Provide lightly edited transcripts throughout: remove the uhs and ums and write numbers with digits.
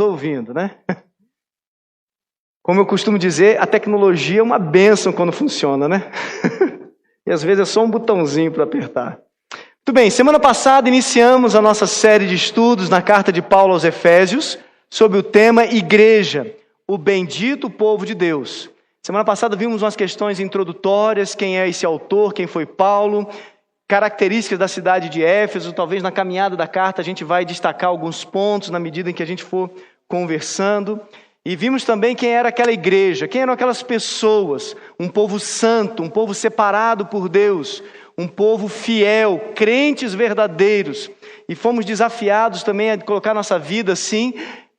ouvindo, né? Como eu costumo dizer, a tecnologia é uma bênção quando funciona, né? E às vezes é só um botãozinho para apertar. Muito bem, semana passada iniciamos a nossa série de estudos na carta de Paulo aos Efésios sobre o tema Igreja, o bendito povo de Deus. Semana passada vimos umas questões introdutórias, quem é esse autor, quem foi Paulo, características da cidade de Éfeso. Talvez na caminhada da carta a gente vai destacar alguns pontos na medida em que a gente for conversando. E vimos também quem era aquela igreja, quem eram aquelas pessoas, um povo santo, um povo separado por Deus, um povo fiel, crentes verdadeiros. E fomos desafiados também a colocar nossa vida assim,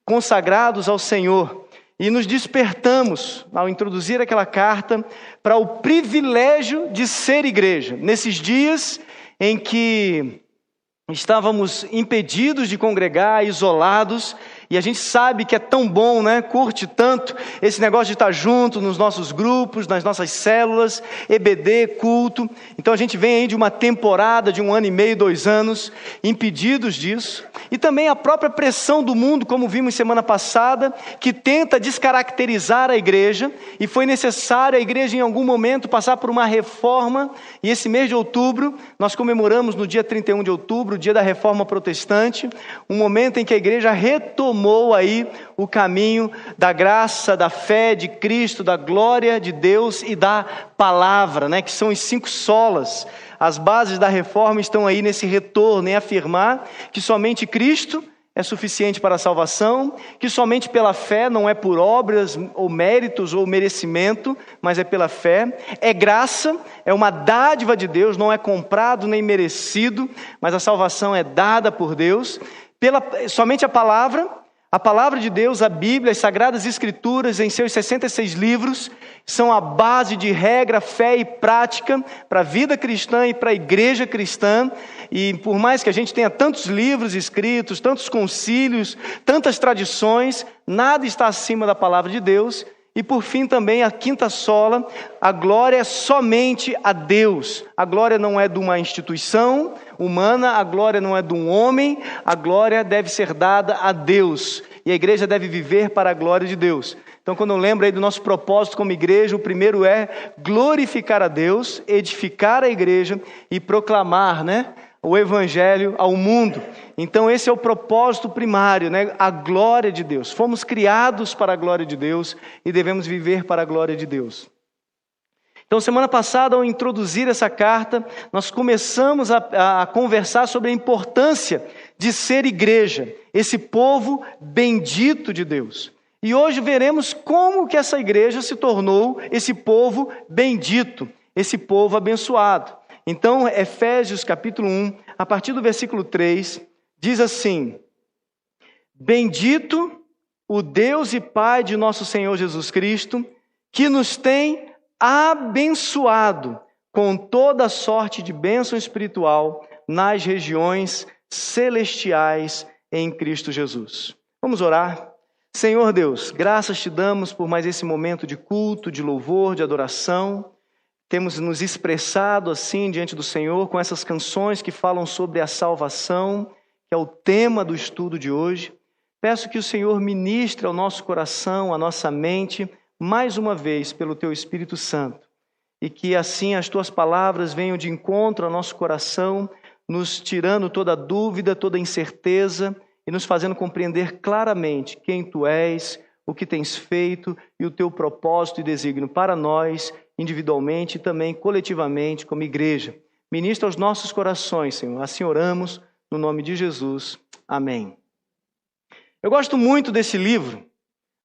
consagrados ao Senhor. E nos despertamos, ao introduzir aquela carta, para o privilégio de ser igreja. Nesses dias em que estávamos impedidos de congregar, isolados, e a gente sabe que é tão bom, né? Curte tanto esse negócio de estar junto nos nossos grupos, nas nossas células, EBD, culto. Então a gente vem aí de uma temporada de 1 ano e meio, 2 anos, impedidos disso. E também a própria pressão do mundo, como vimos semana passada, que tenta descaracterizar a igreja. E foi necessário a igreja em algum momento passar por uma reforma. E esse mês de outubro, nós comemoramos no dia 31 de outubro, o dia da reforma protestante, um momento em que a igreja retomou aí o caminho da graça, da fé de Cristo, da glória de Deus e da palavra, né? Que são os 5 solas. As bases da reforma estão aí nesse retorno, em afirmar que somente Cristo é suficiente para a salvação, que somente pela fé, não é por obras ou méritos ou merecimento, mas é pela fé. É graça, é uma dádiva de Deus, não é comprado nem merecido, mas a salvação é dada por Deus. Somente a palavra de Deus, a Bíblia, as Sagradas Escrituras, em seus 66 livros, são a base de regra, fé e prática para a vida cristã e para a igreja cristã. E por mais que a gente tenha tantos livros escritos, tantos concílios, tantas tradições, nada está acima da palavra de Deus. E por fim também a 5ª sola, a glória é somente a Deus. A glória não é de uma instituição humana, a glória não é de um homem, a glória deve ser dada a Deus. E a igreja deve viver para a glória de Deus. Então quando eu lembro aí do nosso propósito como igreja, o primeiro é glorificar a Deus, edificar a igreja e proclamar, né, o evangelho ao mundo. Então esse é o propósito primário, né? A glória de Deus. Fomos criados para a glória de Deus e devemos viver para a glória de Deus. Então semana passada, ao introduzir essa carta, nós começamos a conversar sobre a importância de ser igreja, esse povo bendito de Deus. E hoje veremos como que essa igreja se tornou esse povo bendito, esse povo abençoado. Então, Efésios capítulo 1, a partir do versículo 3, diz assim: Bendito o Deus e Pai de nosso Senhor Jesus Cristo, que nos tem abençoado com toda sorte de bênção espiritual nas regiões celestiais em Cristo Jesus. Vamos orar? Senhor Deus, graças te damos por mais esse momento de culto, de louvor, de adoração. Temos nos expressado assim diante do Senhor com essas canções que falam sobre a salvação, que é o tema do estudo de hoje. Peço que o Senhor ministre ao nosso coração, à nossa mente, mais uma vez pelo Teu Espírito Santo. E que assim as Tuas palavras venham de encontro ao nosso coração, nos tirando toda dúvida, toda incerteza e nos fazendo compreender claramente quem Tu és, o que tens feito e o Teu propósito e desígnio para nós, individualmente e também coletivamente como igreja. Ministra aos nossos corações, Senhor. Assim oramos, no nome de Jesus. Amém. Eu gosto muito desse livro,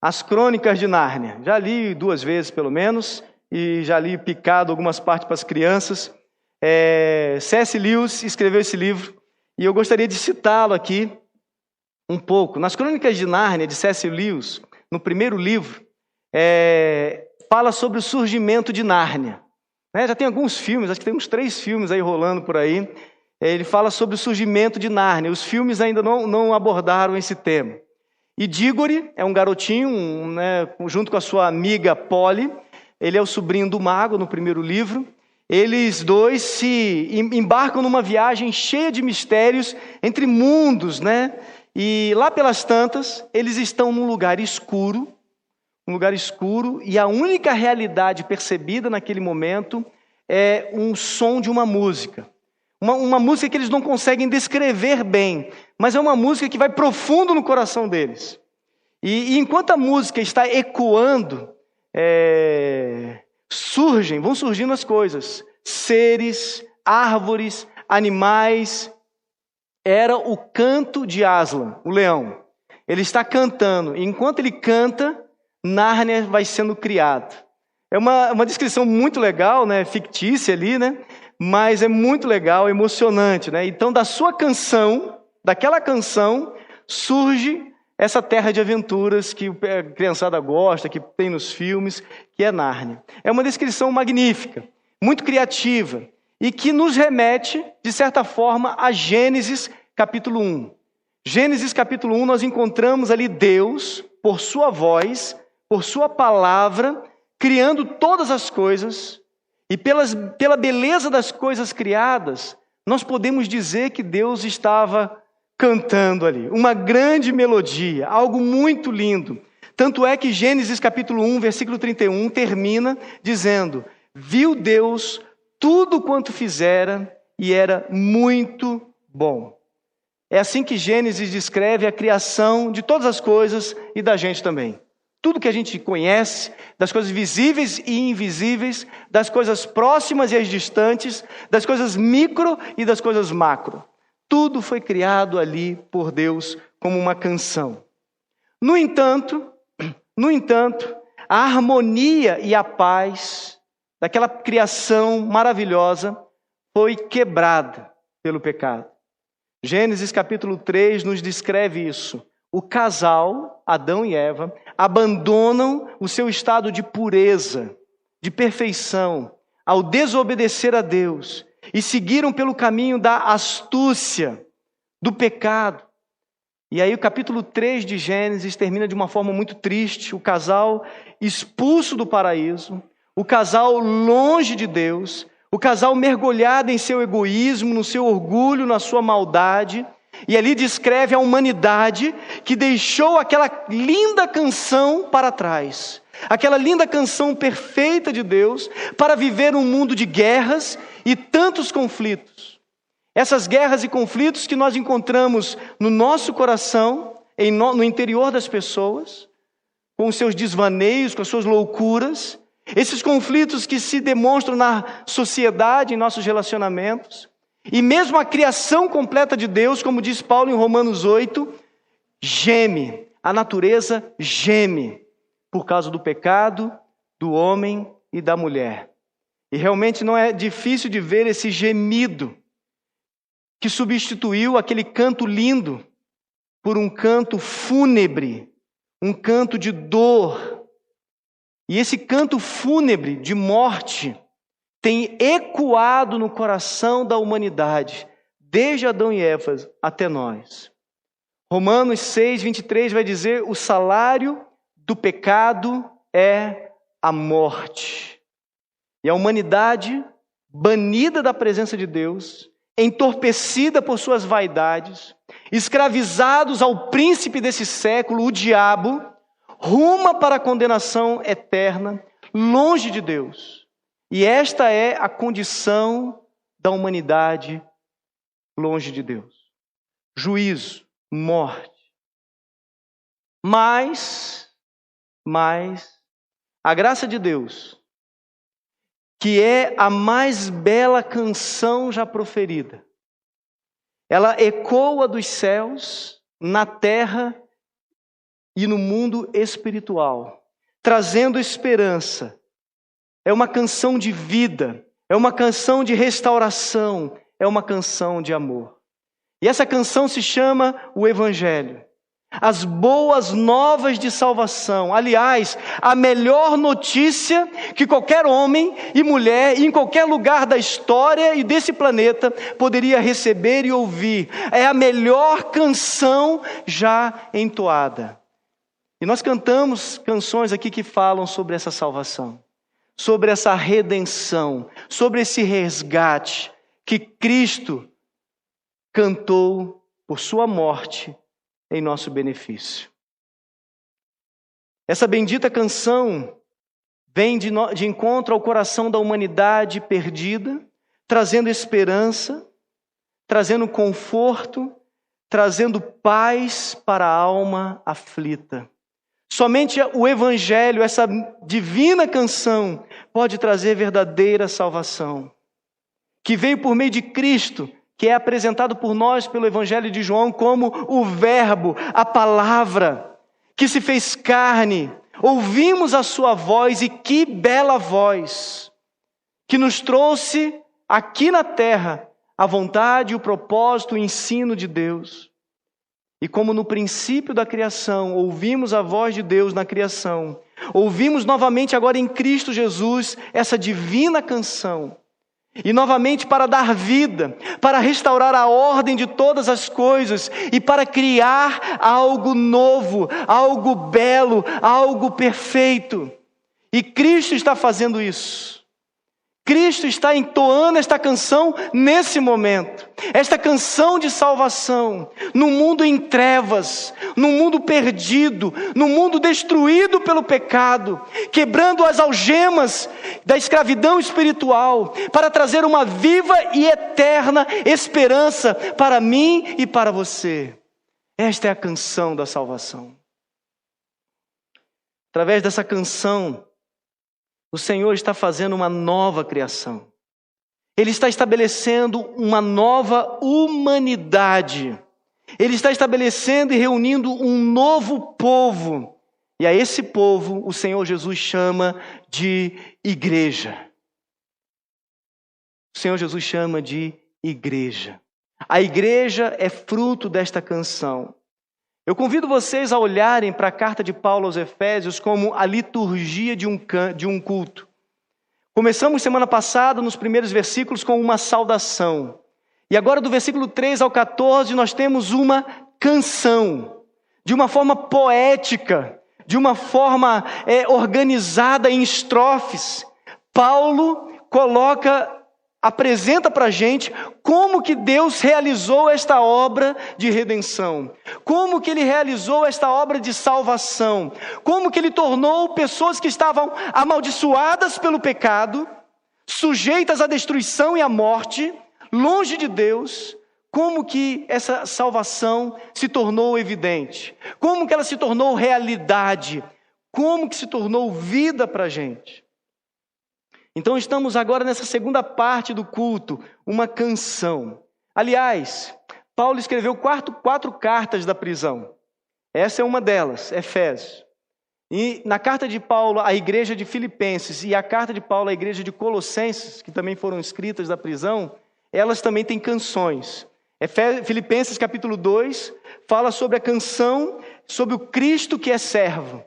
As Crônicas de Nárnia. Já li 2 vezes, pelo menos, e já li picado algumas partes para as crianças. C.S. Lewis escreveu esse livro, e eu gostaria de citá-lo aqui um pouco. Nas Crônicas de Nárnia, de C.S. Lewis, no primeiro livro, fala sobre o surgimento de Nárnia. Já tem alguns filmes, acho que tem uns 3 filmes aí rolando por aí. Ele fala sobre o surgimento de Nárnia. Os filmes ainda não abordaram esse tema. E Dígory é um garotinho, junto com a sua amiga Polly. Ele é o sobrinho do mago no primeiro livro. Eles dois se embarcam numa viagem cheia de mistérios entre mundos, E lá pelas tantas, eles estão num lugar escuro, e a única realidade percebida naquele momento é um som de uma música. Uma música que eles não conseguem descrever bem, mas é uma música que vai profundo no coração deles. E enquanto a música está ecoando, vão surgindo as coisas. Seres, árvores, animais. Era o canto de Aslan, o leão. Ele está cantando. E enquanto ele canta, Nárnia vai sendo criado. É uma descrição muito legal, né? Fictícia ali, né? Mas é muito legal, emocionante, né? Então, daquela canção, surge essa terra de aventuras que a criançada gosta, que tem nos filmes, que é Nárnia. É uma descrição magnífica, muito criativa, e que nos remete, de certa forma, a Gênesis capítulo 1. Gênesis capítulo 1, nós encontramos ali Deus, por sua voz, por sua palavra, criando todas as coisas, e pela beleza das coisas criadas, nós podemos dizer que Deus estava cantando ali, uma grande melodia, algo muito lindo. Tanto é que Gênesis capítulo 1, versículo 31, termina dizendo: viu Deus tudo quanto fizera e era muito bom. É assim que Gênesis descreve a criação de todas as coisas e da gente também. Tudo que a gente conhece, das coisas visíveis e invisíveis, das coisas próximas e as distantes, das coisas micro e das coisas macro. Tudo foi criado ali por Deus como uma canção. No entanto, a harmonia e a paz daquela criação maravilhosa foi quebrada pelo pecado. Gênesis capítulo 3 nos descreve isso. O casal, Adão e Eva, abandonam o seu estado de pureza, de perfeição, ao desobedecer a Deus, e seguiram pelo caminho da astúcia, do pecado. E aí o capítulo 3 de Gênesis termina de uma forma muito triste, o casal expulso do paraíso, o casal longe de Deus, o casal mergulhado em seu egoísmo, no seu orgulho, na sua maldade. E ali descreve a humanidade que deixou aquela linda canção para trás. Aquela linda canção perfeita de Deus para viver um mundo de guerras e tantos conflitos. Essas guerras e conflitos que nós encontramos no nosso coração, no interior das pessoas, com os seus desvaneios, com as suas loucuras. Esses conflitos que se demonstram na sociedade, em nossos relacionamentos. E mesmo a criação completa de Deus, como diz Paulo em Romanos 8, geme, a natureza geme, por causa do pecado do homem e da mulher. E realmente não é difícil de ver esse gemido, que substituiu aquele canto lindo por um canto fúnebre, um canto de dor. E esse canto fúnebre de morte tem ecoado no coração da humanidade, desde Adão e Eva até nós. Romanos 6, 23 vai dizer: o salário do pecado é a morte. E a humanidade, banida da presença de Deus, entorpecida por suas vaidades, escravizados ao príncipe desse século, o diabo, ruma para a condenação eterna, longe de Deus. E esta é a condição da humanidade longe de Deus. Juízo, morte. Mas a graça de Deus, que é a mais bela canção já proferida, ela ecoa dos céus, na terra e no mundo espiritual, trazendo esperança. É uma canção de vida, é uma canção de restauração, é uma canção de amor. E essa canção se chama o Evangelho. As boas novas de salvação. Aliás, a melhor notícia que qualquer homem e mulher, em qualquer lugar da história e desse planeta, poderia receber e ouvir. É a melhor canção já entoada. E nós cantamos canções aqui que falam sobre essa salvação, sobre essa redenção, sobre esse resgate que Cristo cantou por sua morte em nosso benefício. Essa bendita canção vem de encontro ao coração da humanidade perdida, trazendo esperança, trazendo conforto, trazendo paz para a alma aflita. Somente o Evangelho, essa divina canção, pode trazer verdadeira salvação, que veio por meio de Cristo, que é apresentado por nós pelo Evangelho de João como o Verbo, a palavra, que se fez carne. Ouvimos a sua voz, e que bela voz, que nos trouxe aqui na terra a vontade, o propósito, o ensino de Deus. E como no princípio da criação, ouvimos a voz de Deus na criação, ouvimos novamente agora em Cristo Jesus essa divina canção. E novamente para dar vida, para restaurar a ordem de todas as coisas e para criar algo novo, algo belo, algo perfeito. E Cristo está fazendo isso. Cristo está entoando esta canção nesse momento. Esta canção de salvação, no mundo em trevas, no mundo perdido, no mundo destruído pelo pecado, quebrando as algemas da escravidão espiritual, para trazer uma viva e eterna esperança para mim e para você. Esta é a canção da salvação. Através dessa canção, o Senhor está fazendo uma nova criação. Ele está estabelecendo uma nova humanidade. Ele está estabelecendo e reunindo um novo povo. E a esse povo o Senhor Jesus chama de igreja. O Senhor Jesus chama de igreja. A igreja é fruto desta canção. Eu convido vocês a olharem para a carta de Paulo aos Efésios como a liturgia de um culto. Começamos semana passada, nos primeiros versículos, com uma saudação. E agora, do versículo 3 ao 14, nós temos uma canção, de uma forma poética, de uma forma organizada em estrofes. Paulo apresenta para a gente como que Deus realizou esta obra de redenção, como que Ele realizou esta obra de salvação, como que Ele tornou pessoas que estavam amaldiçoadas pelo pecado, sujeitas à destruição e à morte, longe de Deus, como que essa salvação se tornou evidente, como que ela se tornou realidade, como que se tornou vida para a gente. Então estamos agora nessa segunda parte do culto, uma canção. Aliás, Paulo escreveu quatro cartas da prisão. Essa é uma delas, Efésios. E na carta de Paulo à igreja de Filipenses e a carta de Paulo à igreja de Colossenses, que também foram escritas da prisão, elas também têm canções. Filipenses capítulo 2 fala sobre a canção, sobre o Cristo que é servo.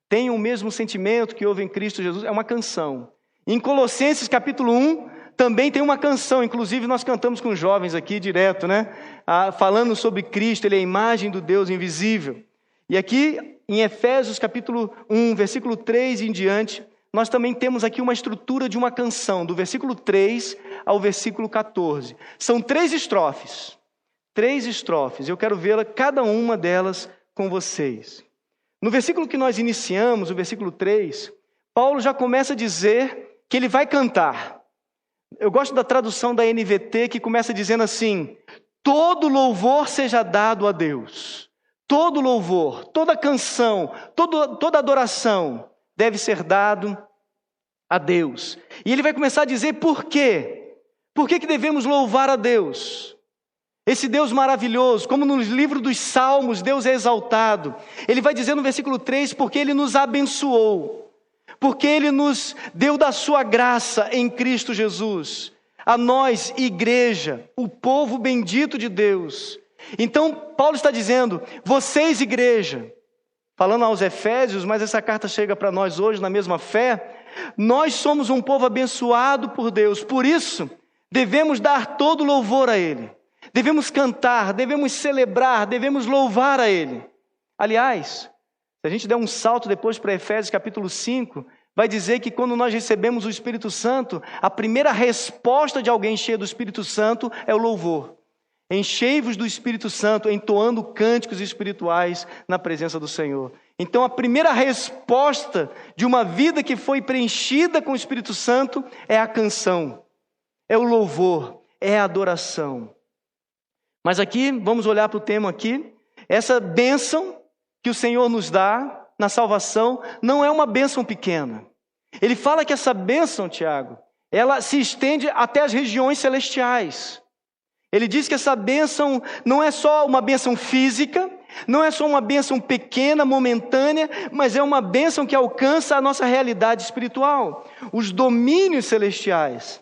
Tem o mesmo sentimento que houve em Cristo Jesus, é uma canção. Em Colossenses capítulo 1, também tem uma canção, inclusive nós cantamos com os jovens aqui direto, né? Falando sobre Cristo, Ele é a imagem do Deus invisível. E aqui em Efésios capítulo 1, versículo 3 em diante, nós também temos aqui uma estrutura de uma canção, do versículo 3 ao versículo 14. São 3 estrofes, eu quero vê-la, cada uma delas com vocês. No versículo que nós iniciamos, o versículo 3, Paulo já começa a dizer que ele vai cantar. Eu gosto da tradução da NVT, que começa dizendo assim: todo louvor seja dado a Deus. Todo louvor, toda canção, toda adoração deve ser dado a Deus. E ele vai começar a dizer por quê. Por que devemos louvar a Deus? Esse Deus maravilhoso, como no livro dos Salmos, Deus é exaltado. Ele vai dizer no versículo 3, porque Ele nos abençoou. Porque Ele nos deu da sua graça em Cristo Jesus, a nós, igreja, o povo bendito de Deus. Então, Paulo está dizendo, vocês, igreja, falando aos Efésios, mas essa carta chega para nós hoje na mesma fé, nós somos um povo abençoado por Deus, por isso, devemos dar todo louvor a Ele, devemos cantar, devemos celebrar, devemos louvar a Ele. Aliás, se a gente der um salto depois para Efésios capítulo 5, vai dizer que quando nós recebemos o Espírito Santo, a primeira resposta de alguém cheio do Espírito Santo é o louvor. enchei-vos do Espírito Santo, entoando cânticos espirituais na presença do Senhor. Então a primeira resposta de uma vida que foi preenchida com o Espírito Santo é a canção, é o louvor, é a adoração. Mas aqui, vamos olhar para o tema aqui, essa bênção que o Senhor nos dá na salvação não é uma bênção pequena. Ele fala que essa bênção, Tiago, ela se estende até as regiões celestiais. Ele diz que essa bênção não é só uma bênção física, não é só uma bênção pequena, momentânea, mas é uma bênção que alcança a nossa realidade espiritual, os domínios celestiais.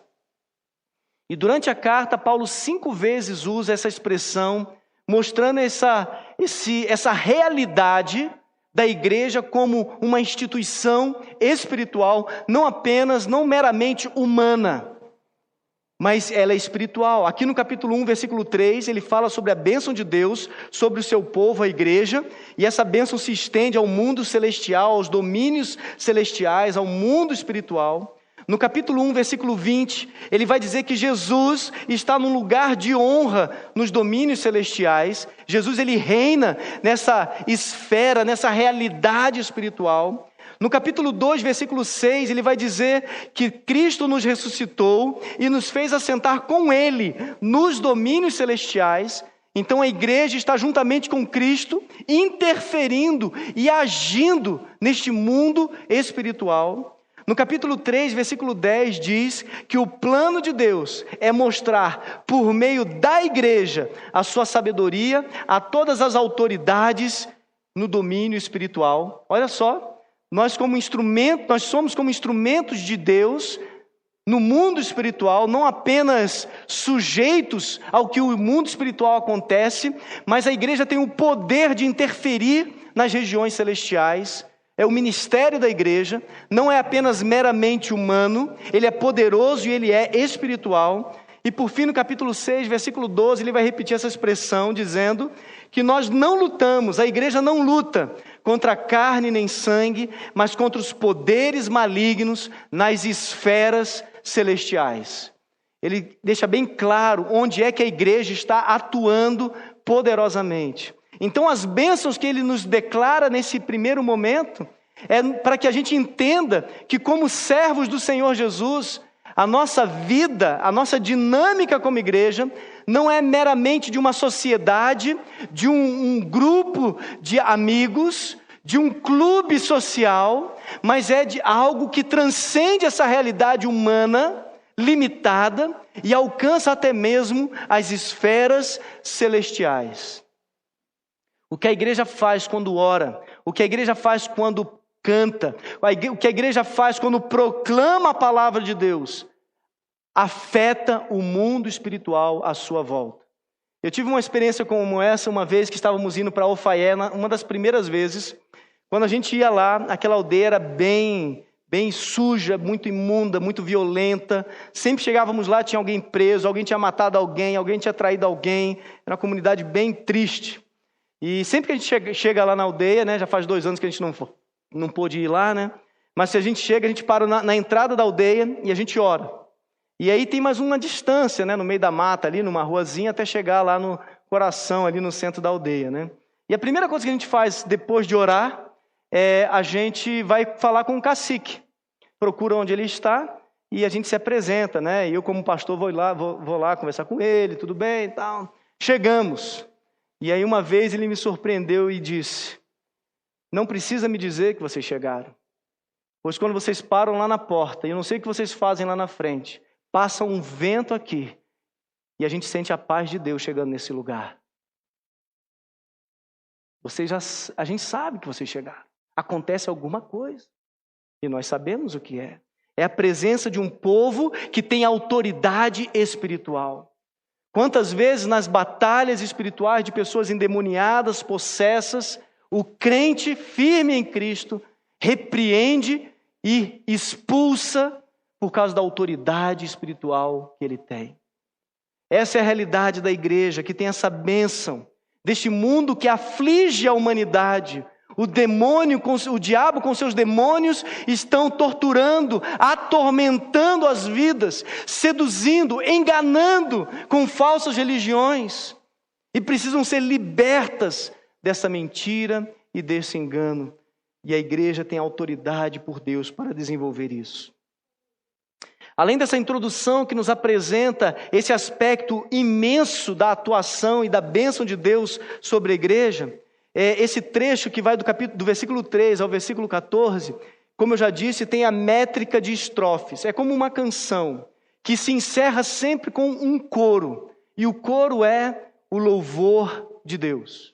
E durante a carta, Paulo 5 vezes usa essa expressão, mostrando essa realidade da igreja como uma instituição espiritual, não meramente humana, mas ela é espiritual. Aqui no capítulo 1, versículo 3, ele fala sobre a bênção de Deus, sobre o seu povo, a igreja, e essa bênção se estende ao mundo celestial, aos domínios celestiais, ao mundo espiritual. No capítulo 1, versículo 20, ele vai dizer que Jesus está num lugar de honra nos domínios celestiais. Jesus, ele reina nessa esfera, nessa realidade espiritual. No capítulo 2, versículo 6, ele vai dizer que Cristo nos ressuscitou e nos fez assentar com Ele nos domínios celestiais. Então a igreja está juntamente com Cristo, interferindo e agindo neste mundo espiritual. No capítulo 3, versículo 10, diz que o plano de Deus é mostrar, por meio da igreja, a sua sabedoria a todas as autoridades no domínio espiritual. Olha só, nós somos como instrumentos de Deus no mundo espiritual, não apenas sujeitos ao que o mundo espiritual acontece, mas a igreja tem o poder de interferir nas regiões celestiais. É o ministério da igreja, não é apenas meramente humano, ele é poderoso e ele é espiritual. E por fim, no capítulo 6, versículo 12, ele vai repetir essa expressão, dizendo que nós não lutamos, a igreja não luta contra carne nem sangue, mas contra os poderes malignos nas esferas celestiais. Ele deixa bem claro onde é que a igreja está atuando poderosamente. Então as bênçãos que ele nos declara nesse primeiro momento é para que a gente entenda que, como servos do Senhor Jesus, a nossa vida, a nossa dinâmica como igreja não é meramente de uma sociedade, de um grupo de amigos, de um clube social, mas é de algo que transcende essa realidade humana limitada e alcança até mesmo as esferas celestiais. O que a igreja faz quando ora, o que a igreja faz quando canta, o que a igreja faz quando proclama a palavra de Deus, afeta o mundo espiritual à sua volta. Eu tive uma experiência como essa uma vez que estávamos indo para Alfaiena, uma das primeiras vezes. Quando a gente ia lá, aquela aldeia era bem suja, muito imunda, muito violenta. Sempre chegávamos lá, tinha alguém preso, alguém tinha matado alguém tinha traído alguém. Era uma comunidade bem triste. E sempre que a gente chega lá na aldeia, né, já faz 2 anos que a gente não pôde ir lá, né? Mas se a gente chega, a gente para na entrada da aldeia e a gente ora. E aí tem mais uma distância, né, no meio da mata, ali numa ruazinha, até chegar lá no coração, ali no centro da aldeia, né? E a primeira coisa que a gente faz depois de orar é a gente vai falar com o cacique. Procura onde ele está e a gente se apresenta, né? E eu, como pastor, vou lá conversar com ele, tudo bem e tal. Chegamos. E aí uma vez ele me surpreendeu e disse: não precisa me dizer que vocês chegaram, pois quando vocês param lá na porta, e eu não sei o que vocês fazem lá na frente, passa um vento aqui, e a gente sente a paz de Deus chegando nesse lugar. A gente sabe que vocês chegaram, acontece alguma coisa, e nós sabemos o que é. É a presença de um povo que tem autoridade espiritual. Quantas vezes nas batalhas espirituais de pessoas endemoniadas, possessas, o crente firme em Cristo repreende e expulsa por causa da autoridade espiritual que ele tem. Essa é a realidade da igreja, que tem essa bênção deste mundo que aflige a humanidade. O diabo com seus demônios estão torturando, atormentando as vidas, seduzindo, enganando com falsas religiões. e precisam ser libertas dessa mentira e desse engano. E a igreja tem autoridade por Deus para desenvolver isso. Além dessa introdução que nos apresenta esse aspecto imenso da atuação e da bênção de Deus sobre a igreja, esse trecho que vai do versículo 3 ao versículo 14, como eu já disse, tem a métrica de estrofes. É como uma canção que se encerra sempre com um coro. E o coro é o louvor de Deus.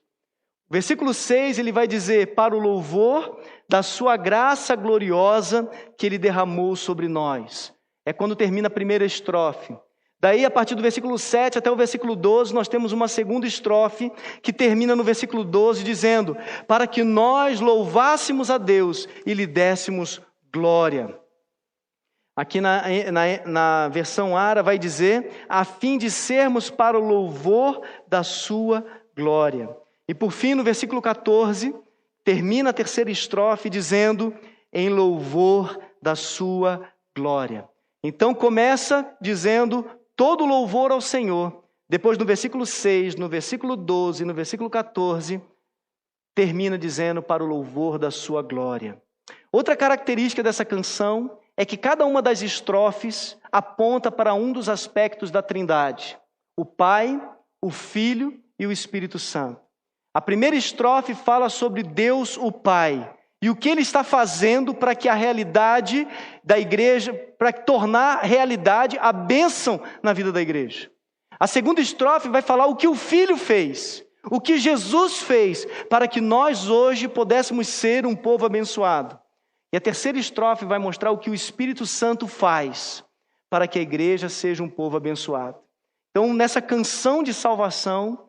Versículo 6, ele vai dizer, para o louvor da sua graça gloriosa que ele derramou sobre nós. É quando termina a primeira estrofe. Daí, a partir do versículo 7 até o versículo 12, nós temos uma segunda estrofe que termina no versículo 12, dizendo, para que nós louvássemos a Deus e lhe dessemos glória. Aqui na versão ARA vai dizer, a fim de sermos para o louvor da sua glória. E por fim, no versículo 14, termina a terceira estrofe dizendo, em louvor da sua glória. Então começa dizendo, todo louvor ao Senhor. Depois no versículo 6, no versículo 12, no versículo 14, termina dizendo, para o louvor da sua glória. Outra característica dessa canção é que cada uma das estrofes aponta para um dos aspectos da Trindade. O Pai, o Filho e o Espírito Santo. A primeira estrofe fala sobre Deus, o Pai, e o que Ele está fazendo para que a realidade da igreja, para tornar realidade a bênção na vida da igreja. A segunda estrofe vai falar o que o Filho fez, o que Jesus fez, para que nós hoje pudéssemos ser um povo abençoado. E a terceira estrofe vai mostrar o que o Espírito Santo faz, para que a igreja seja um povo abençoado. Então, nessa canção de salvação,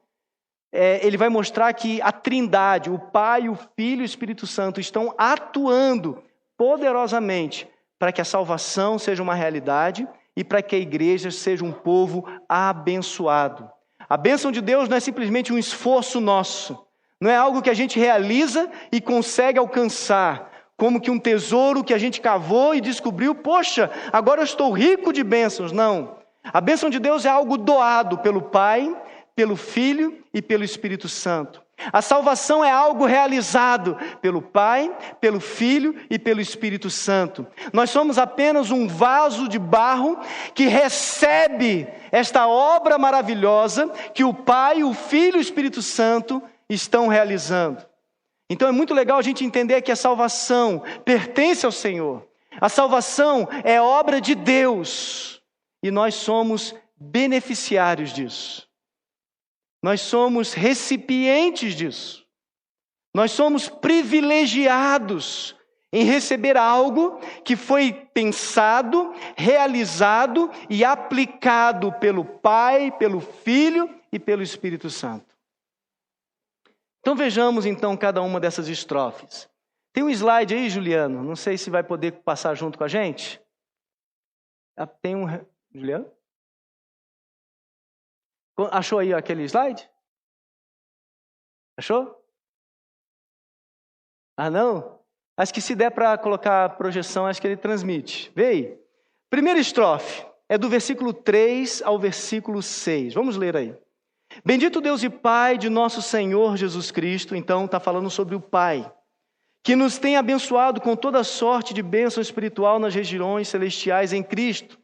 ele vai mostrar que a Trindade, o Pai, o Filho e o Espírito Santo estão atuando poderosamente para que a salvação seja uma realidade e para que a igreja seja um povo abençoado. A bênção de Deus não é simplesmente um esforço nosso, não é algo que a gente realiza e consegue alcançar, como que um tesouro que a gente cavou e descobriu, poxa, agora eu estou rico de bênçãos. Não, a bênção de Deus é algo doado pelo Pai, pelo Filho e pelo Espírito Santo. A salvação é algo realizado pelo Pai, pelo Filho e pelo Espírito Santo. Nós somos apenas um vaso de barro que recebe esta obra maravilhosa que o Pai, o Filho e o Espírito Santo estão realizando. Então é muito legal a gente entender que a salvação pertence ao Senhor. A salvação é obra de Deus e nós somos beneficiários disso. Nós somos recipientes disso. Nós somos privilegiados em receber algo que foi pensado, realizado e aplicado pelo Pai, pelo Filho e pelo Espírito Santo. Então vejamos então cada uma dessas estrofes. Tem um slide aí, Juliano? Não sei se vai poder passar junto com a gente. Tem um... Juliano? Achou aí aquele slide? Achou? Ah, não? Acho que se der para colocar a projeção, acho que ele transmite. Vê aí. Primeira estrofe é do versículo 3 ao versículo 6. Vamos ler aí. Bendito Deus e Pai de nosso Senhor Jesus Cristo, então está falando sobre o Pai, que nos tem abençoado com toda sorte de bênção espiritual nas regiões celestiais em Cristo.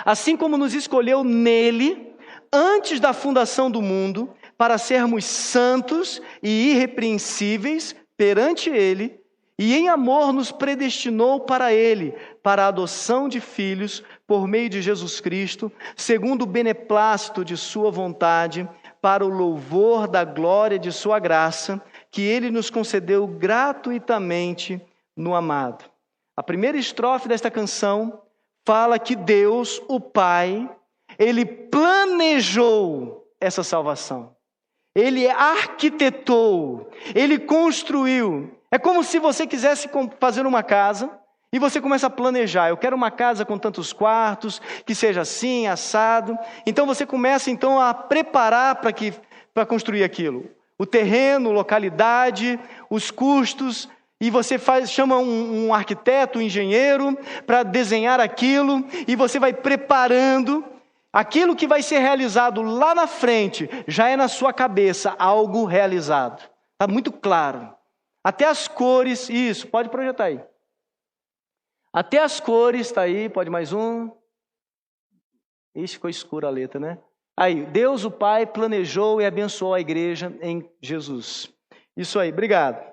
Assim como nos escolheu nele, antes da fundação do mundo, para sermos santos e irrepreensíveis perante Ele, e em amor nos predestinou para Ele, para a adoção de filhos, por meio de Jesus Cristo, segundo o beneplácito de Sua vontade, para o louvor da glória de Sua graça, que Ele nos concedeu gratuitamente no amado. A primeira estrofe desta canção fala que Deus, o Pai, Ele planejou essa salvação. Ele arquitetou, Ele construiu. É como se você quisesse fazer uma casa e você começa a planejar. Eu quero uma casa com tantos quartos, que seja assim, assado. Então você começa então a preparar para construir aquilo. O terreno, localidade, os custos. E você chama um arquiteto, um engenheiro para desenhar aquilo. E você vai preparando. Aquilo que vai ser realizado lá na frente, já é na sua cabeça algo realizado. Está muito claro. Até as cores, isso, pode projetar aí. Até as cores, está aí, pode mais um. Ixi, ficou escura a letra, né? Aí, Deus o Pai planejou e abençoou a igreja em Jesus. Isso aí, obrigado.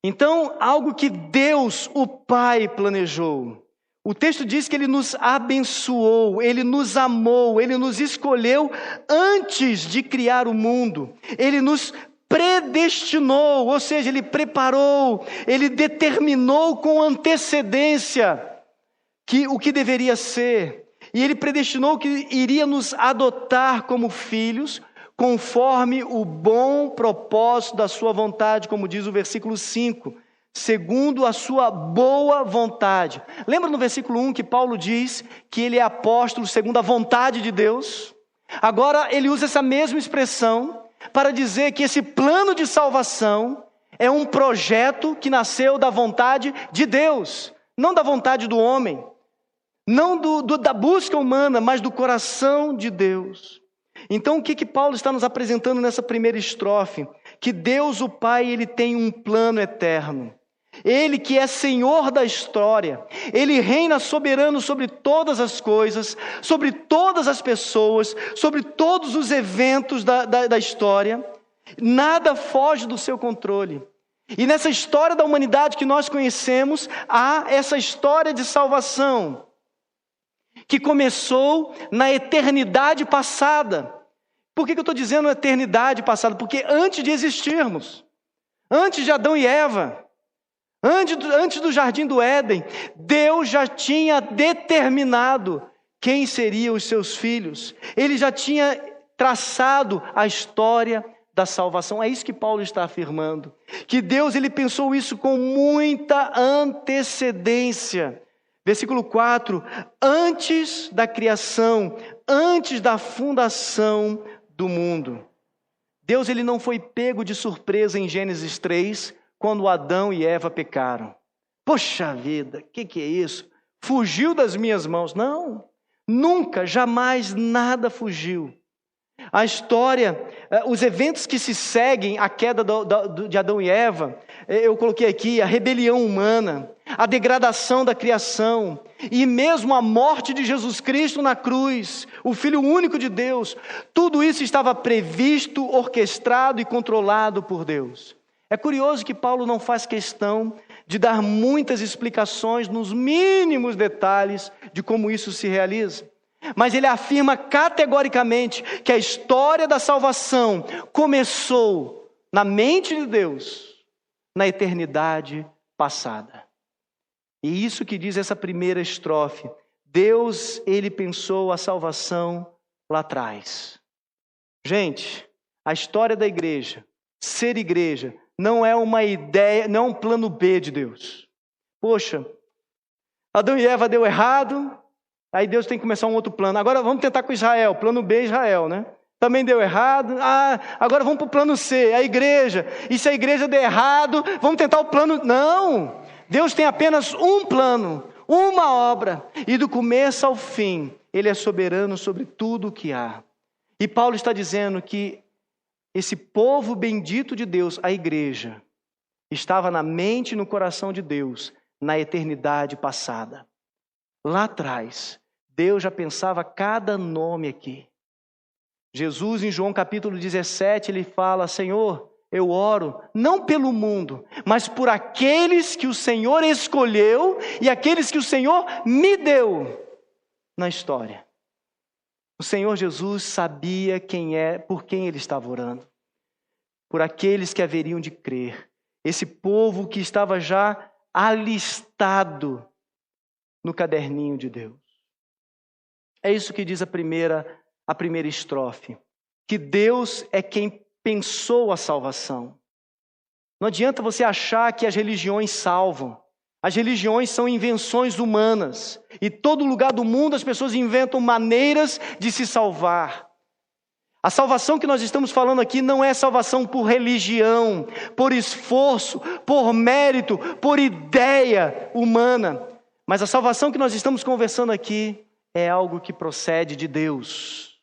Então, algo que Deus o Pai planejou. O texto diz que Ele nos abençoou, Ele nos amou, Ele nos escolheu antes de criar o mundo. Ele nos predestinou, ou seja, Ele preparou, Ele determinou com antecedência o que deveria ser. E Ele predestinou que iria nos adotar como filhos, conforme o bom propósito da sua vontade, como diz o versículo 5, segundo a sua boa vontade. Lembra no versículo 1 que Paulo diz que ele é apóstolo segundo a vontade de Deus? Agora ele usa essa mesma expressão para dizer que esse plano de salvação é um projeto que nasceu da vontade de Deus, não da vontade do homem, não da busca humana, mas do coração de Deus. Então o que Paulo está nos apresentando nessa primeira estrofe? Que Deus o Pai, Ele tem um plano eterno. Ele que é Senhor da história, Ele reina soberano sobre todas as coisas, sobre todas as pessoas, sobre todos os eventos da história. Nada foge do seu controle. E nessa história da humanidade que nós conhecemos, há essa história de salvação, que começou na eternidade passada. Por que eu estou dizendo eternidade passada? Porque antes de existirmos, antes de Adão e Eva, antes do jardim do Éden, Deus já tinha determinado quem seriam os seus filhos. Ele já tinha traçado a história da salvação. É isso que Paulo está afirmando. Que Deus, Ele pensou isso com muita antecedência. Versículo 4, antes da criação, antes da fundação do mundo. Deus, Ele não foi pego de surpresa em Gênesis 3, quando Adão e Eva pecaram. Poxa vida, que é isso? Fugiu das minhas mãos. Não, nunca, jamais nada fugiu. A história, os eventos que se seguem à queda de Adão e Eva, eu coloquei aqui a rebelião humana, a degradação da criação e mesmo a morte de Jesus Cristo na cruz, o Filho único de Deus, tudo isso estava previsto, orquestrado e controlado por Deus. É curioso que Paulo não faz questão de dar muitas explicações nos mínimos detalhes de como isso se realiza. Mas ele afirma categoricamente que a história da salvação começou na mente de Deus, na eternidade passada. E isso que diz essa primeira estrofe. Deus, Ele pensou a salvação lá atrás. Gente, a história da igreja, ser igreja, não é uma ideia, não é um plano B de Deus. Poxa, Adão e Eva deu errado, aí Deus tem que começar um outro plano. Agora vamos tentar com Israel, plano B Israel, né? Também deu errado. Agora vamos para o plano C, a igreja. E se a igreja der errado, vamos tentar o plano... Não! Deus tem apenas um plano, uma obra. E do começo ao fim, Ele é soberano sobre tudo o que há. E Paulo está dizendo que esse povo bendito de Deus, a igreja, estava na mente e no coração de Deus, na eternidade passada. Lá atrás, Deus já pensava cada nome aqui. Jesus, em João capítulo 17, ele fala: Senhor, eu oro não pelo mundo, mas por aqueles que o Senhor escolheu e aqueles que o Senhor me deu na história. O Senhor Jesus sabia por quem ele estava orando. Por aqueles que haveriam de crer. Esse povo que estava já alistado no caderninho de Deus. É isso que diz a primeira estrofe. Que Deus é quem pensou a salvação. Não adianta você achar que as religiões salvam. As religiões são invenções humanas. E todo lugar do mundo as pessoas inventam maneiras de se salvar. A salvação que nós estamos falando aqui não é salvação por religião, por esforço, por mérito, por ideia humana. Mas a salvação que nós estamos conversando aqui é algo que procede de Deus,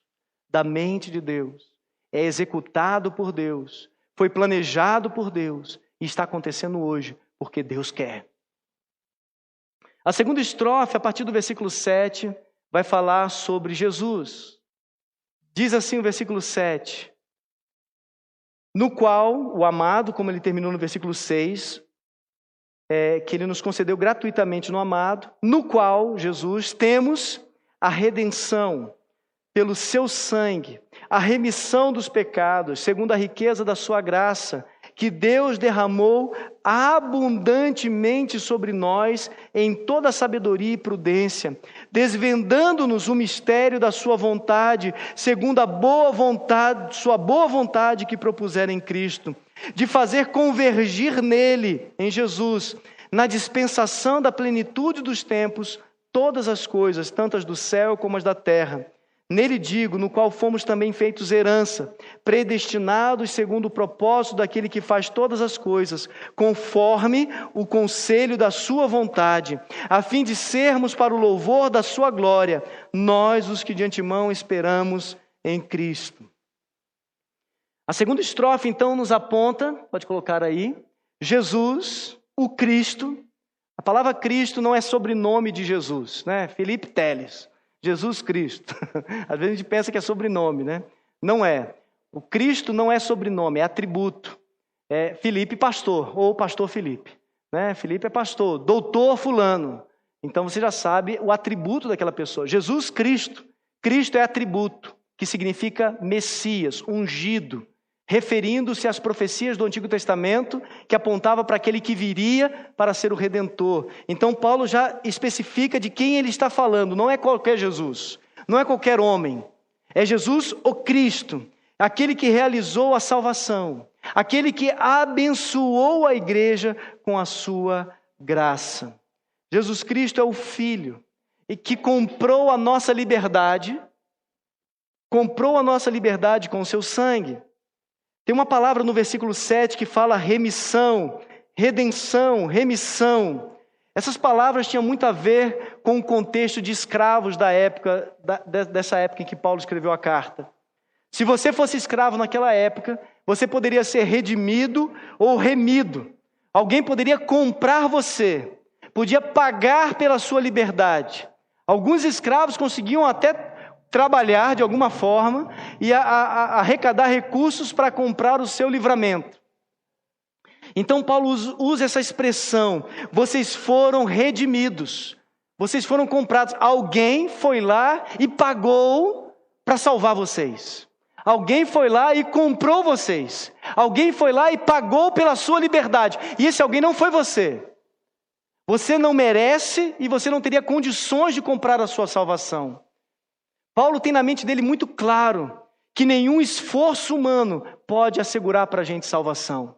da mente de Deus. É executado por Deus, foi planejado por Deus e está acontecendo hoje porque Deus quer. A segunda estrofe, a partir do versículo 7, vai falar sobre Jesus. Diz assim o versículo 7, no qual o amado, como ele terminou no versículo 6, que ele nos concedeu gratuitamente no amado, no qual, Jesus, temos a redenção pelo seu sangue, a remissão dos pecados, segundo a riqueza da sua graça, que Deus derramou abundantemente sobre nós em toda sabedoria e prudência, desvendando-nos o mistério da sua vontade, segundo a boa vontade, sua boa vontade que propuseram em Cristo, de fazer convergir nele, em Jesus, na dispensação da plenitude dos tempos, todas as coisas, tanto as do céu como as da terra. Nele digo, no qual fomos também feitos herança, predestinados segundo o propósito daquele que faz todas as coisas, conforme o conselho da sua vontade, a fim de sermos para o louvor da sua glória, nós os que de antemão esperamos em Cristo. A segunda estrofe, então, nos aponta, pode colocar aí, Jesus, o Cristo. A palavra Cristo não é sobrenome de Jesus, né? Felipe Teles. Jesus Cristo. Às vezes a gente pensa que é sobrenome, né? Não é. O Cristo não é sobrenome, é atributo. É Felipe pastor, ou pastor Felipe. Né? Felipe é pastor, doutor fulano. Então você já sabe o atributo daquela pessoa. Jesus Cristo. Cristo é atributo, que significa Messias, ungido, referindo-se às profecias do Antigo Testamento, que apontava para aquele que viria para ser o Redentor. Então Paulo já especifica de quem ele está falando, não é qualquer Jesus, não é qualquer homem, é Jesus o Cristo, aquele que realizou a salvação, aquele que abençoou a igreja com a sua graça. Jesus Cristo é o Filho, e que comprou a nossa liberdade com o seu sangue. Tem uma palavra no versículo 7 que fala remissão, redenção, remissão. Essas palavras tinham muito a ver com o contexto de escravos da época, dessa época em que Paulo escreveu a carta. Se você fosse escravo naquela época, você poderia ser redimido ou remido. Alguém poderia comprar você, podia pagar pela sua liberdade. Alguns escravos conseguiam até trabalhar de alguma forma e arrecadar recursos para comprar o seu livramento. Então Paulo usa essa expressão, vocês foram redimidos, vocês foram comprados. Alguém foi lá e pagou para salvar vocês. Alguém foi lá e comprou vocês. Alguém foi lá e pagou pela sua liberdade. E esse alguém não foi você. Você não merece e você não teria condições de comprar a sua salvação. Paulo tem na mente dele muito claro que nenhum esforço humano pode assegurar para a gente salvação.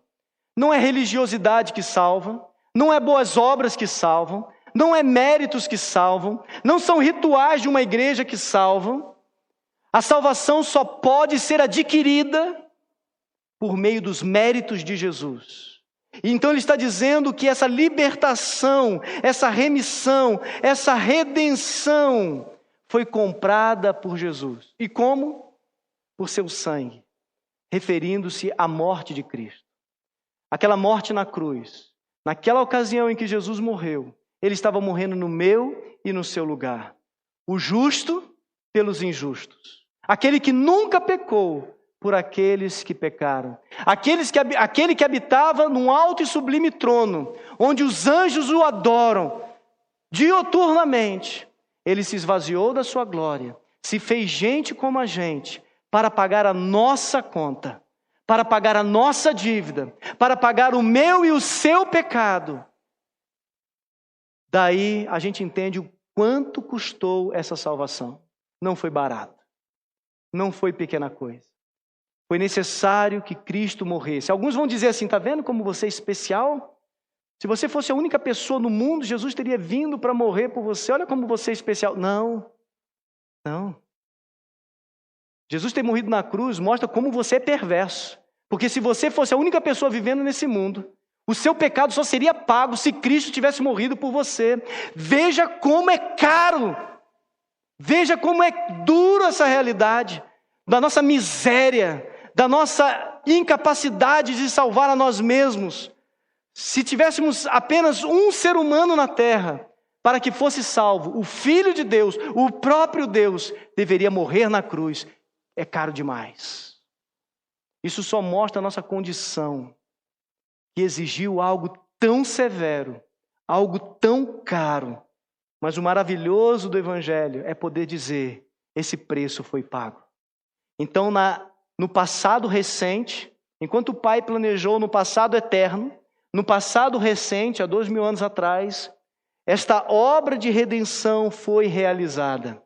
Não é religiosidade que salva, não é boas obras que salvam, não é méritos que salvam, não são rituais de uma igreja que salvam. A salvação só pode ser adquirida por meio dos méritos de Jesus. E então ele está dizendo que essa libertação, essa remissão, essa redenção foi comprada por Jesus. E como? Por seu sangue, referindo-se à morte de Cristo. Aquela morte na cruz, naquela ocasião em que Jesus morreu, ele estava morrendo no meu e no seu lugar. O justo pelos injustos. Aquele que nunca pecou por aqueles que pecaram. Aquele que habitava num alto e sublime trono, onde os anjos o adoram dioturnamente. Ele se esvaziou da sua glória, se fez gente como a gente, para pagar a nossa conta, para pagar a nossa dívida, para pagar o meu e o seu pecado. Daí a gente entende o quanto custou essa salvação. Não foi barato, não foi pequena coisa. Foi necessário que Cristo morresse. Alguns vão dizer assim, está vendo como você é especial? Se você fosse a única pessoa no mundo, Jesus teria vindo para morrer por você. Olha como você é especial. Não. Jesus ter morrido na cruz mostra como você é perverso. Porque se você fosse a única pessoa vivendo nesse mundo, o seu pecado só seria pago se Cristo tivesse morrido por você. Veja como é caro Veja como é duro essa realidade da nossa miséria, da nossa incapacidade de salvar a nós mesmos. Se tivéssemos apenas um ser humano na terra para que fosse salvo, o Filho de Deus, o próprio Deus, deveria morrer na cruz. É caro demais. Isso só mostra a nossa condição, que exigiu algo tão severo, algo tão caro. Mas o maravilhoso do Evangelho é poder dizer, esse preço foi pago. Então, no passado recente, enquanto o Pai planejou no passado eterno, no passado recente, há 2000 anos atrás, esta obra de redenção foi realizada.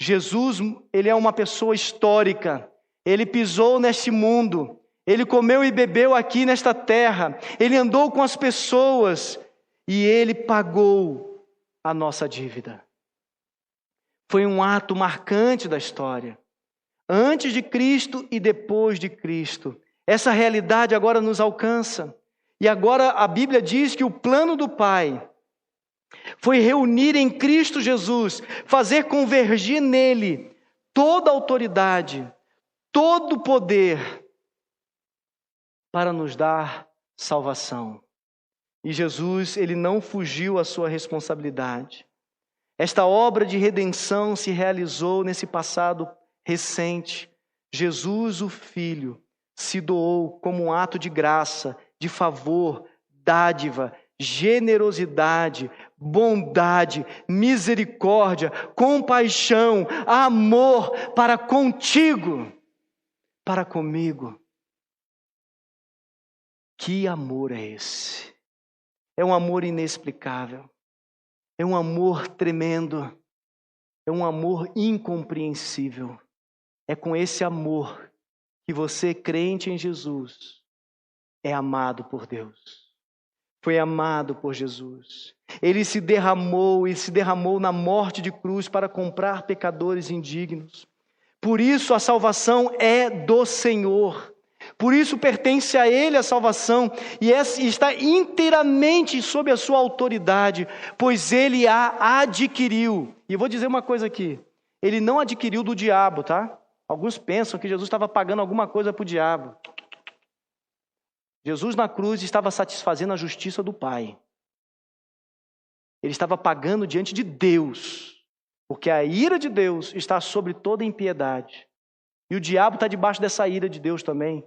Jesus, ele é uma pessoa histórica. Ele pisou neste mundo. Ele comeu e bebeu aqui nesta terra. Ele andou com as pessoas e ele pagou a nossa dívida. Foi um ato marcante da história. Antes de Cristo e depois de Cristo. Essa realidade agora nos alcança. E agora a Bíblia diz que o plano do Pai foi reunir em Cristo Jesus, fazer convergir nele toda a autoridade, todo o poder para nos dar salvação. E Jesus, ele não fugiu à sua responsabilidade. Esta obra de redenção se realizou nesse passado recente. Jesus, o Filho, se doou como um ato de graça, de favor, dádiva, generosidade, bondade, misericórdia, compaixão, amor para contigo, para comigo. Que amor é esse? É um amor inexplicável, é um amor tremendo, é um amor incompreensível. É com esse amor que você, crente em Jesus, é amado por Deus. Foi amado por Jesus. Ele se derramou na morte de cruz para comprar pecadores indignos. Por isso a salvação é do Senhor. Por isso pertence a Ele a salvação e está inteiramente sob a sua autoridade, pois Ele a adquiriu. E eu vou dizer uma coisa aqui, Ele não adquiriu do diabo, tá? Alguns pensam que Jesus estava pagando alguma coisa para o diabo. Jesus na cruz estava satisfazendo a justiça do Pai. Ele estava pagando diante de Deus, porque a ira de Deus está sobre toda impiedade. E o diabo está debaixo dessa ira de Deus também.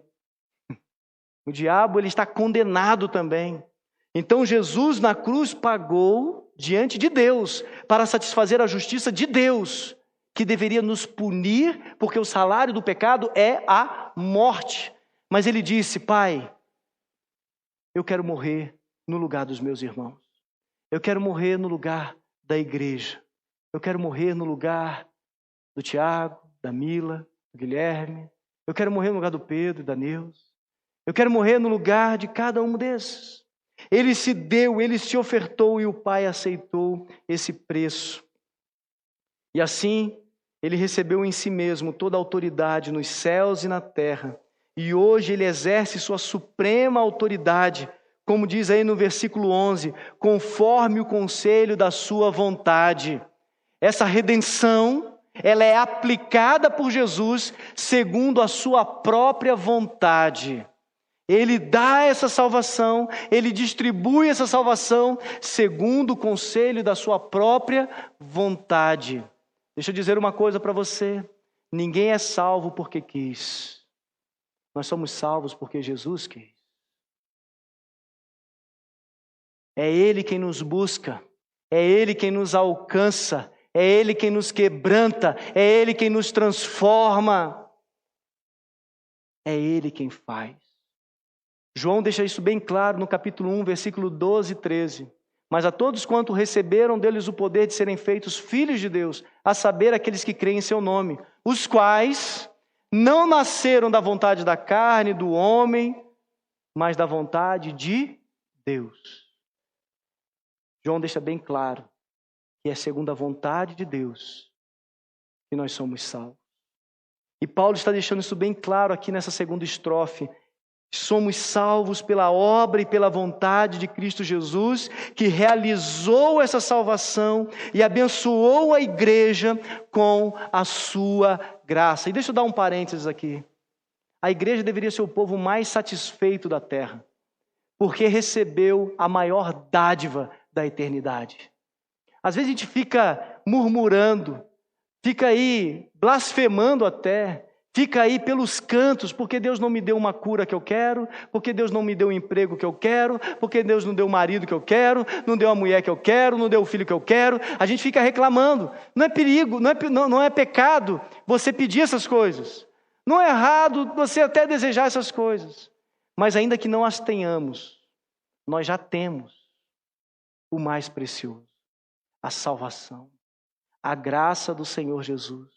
O diabo, ele está condenado também. Então Jesus na cruz pagou diante de Deus para satisfazer a justiça de Deus, que deveria nos punir, porque o salário do pecado é a morte. Mas ele disse, Pai, eu quero morrer no lugar dos meus irmãos. Eu quero morrer no lugar da igreja. Eu quero morrer no lugar do Tiago, da Mila, do Guilherme. Eu quero morrer no lugar do Pedro e da Neuza. Eu quero morrer no lugar de cada um desses. Ele se deu, ele se ofertou e o Pai aceitou esse preço. E assim, ele recebeu em si mesmo toda a autoridade nos céus e na terra. E hoje ele exerce sua suprema autoridade, como diz aí no versículo 11, conforme o conselho da sua vontade. Essa redenção, ela é aplicada por Jesus segundo a sua própria vontade. Ele dá essa salvação, ele distribui essa salvação segundo o conselho da sua própria vontade. Deixa eu dizer uma coisa para você, ninguém é salvo porque quis. Nós somos salvos porque Jesus quis. É Ele quem nos busca, é Ele quem nos alcança, é Ele quem nos quebranta, é Ele quem nos transforma. É Ele quem faz. João deixa isso bem claro no capítulo 1, versículo 12 e 13. Mas a todos quanto receberam deles o poder de serem feitos filhos de Deus, a saber, aqueles que creem em seu nome, os quais não nasceram da vontade da carne, do homem, mas da vontade de Deus. João deixa bem claro que é segundo a vontade de Deus que nós somos salvos. E Paulo está deixando isso bem claro aqui nessa segunda estrofe. Somos salvos pela obra e pela vontade de Cristo Jesus, que realizou essa salvação e abençoou a igreja com a sua graça. E deixa eu dar um parênteses aqui. A igreja deveria ser o povo mais satisfeito da terra, porque recebeu a maior dádiva da eternidade. Às vezes a gente fica murmurando, fica aí blasfemando até, fica aí pelos cantos, porque Deus não me deu uma cura que eu quero, porque Deus não me deu o emprego que eu quero, porque Deus não deu o marido que eu quero, não deu a mulher que eu quero, não deu o filho que eu quero. A gente fica reclamando. Não é perigo, não é pecado você pedir essas coisas. Não é errado você até desejar essas coisas. Mas ainda que não as tenhamos, nós já temos o mais precioso, a salvação, a graça do Senhor Jesus.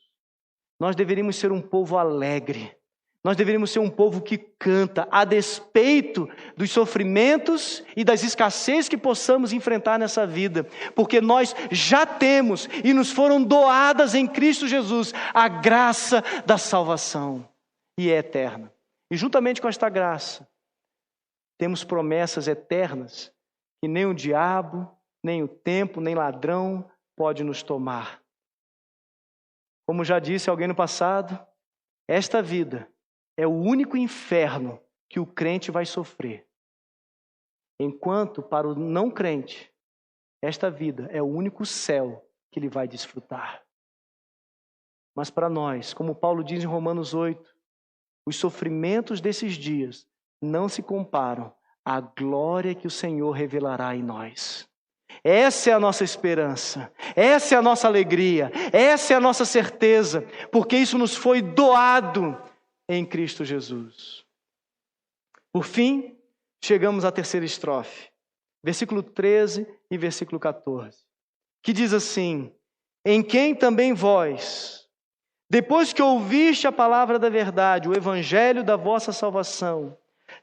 Nós deveríamos ser um povo alegre. Nós deveríamos ser um povo que canta, a despeito dos sofrimentos e das escassez que possamos enfrentar nessa vida. Porque nós já temos e nos foram doadas em Cristo Jesus a graça da salvação. E é eterna. E juntamente com esta graça, temos promessas eternas que nem o diabo, nem o tempo, nem ladrão pode nos tomar. Como já disse alguém no passado, esta vida é o único inferno que o crente vai sofrer. Enquanto para o não crente, esta vida é o único céu que ele vai desfrutar. Mas para nós, como Paulo diz em Romanos 8, os sofrimentos desses dias não se comparam à glória que o Senhor revelará em nós. Essa é a nossa esperança, essa é a nossa alegria, essa é a nossa certeza, porque isso nos foi doado em Cristo Jesus. Por fim, chegamos à terceira estrofe, versículo 13 e versículo 14, que diz assim: em quem também vós, depois que ouviste a palavra da verdade, o evangelho da vossa salvação,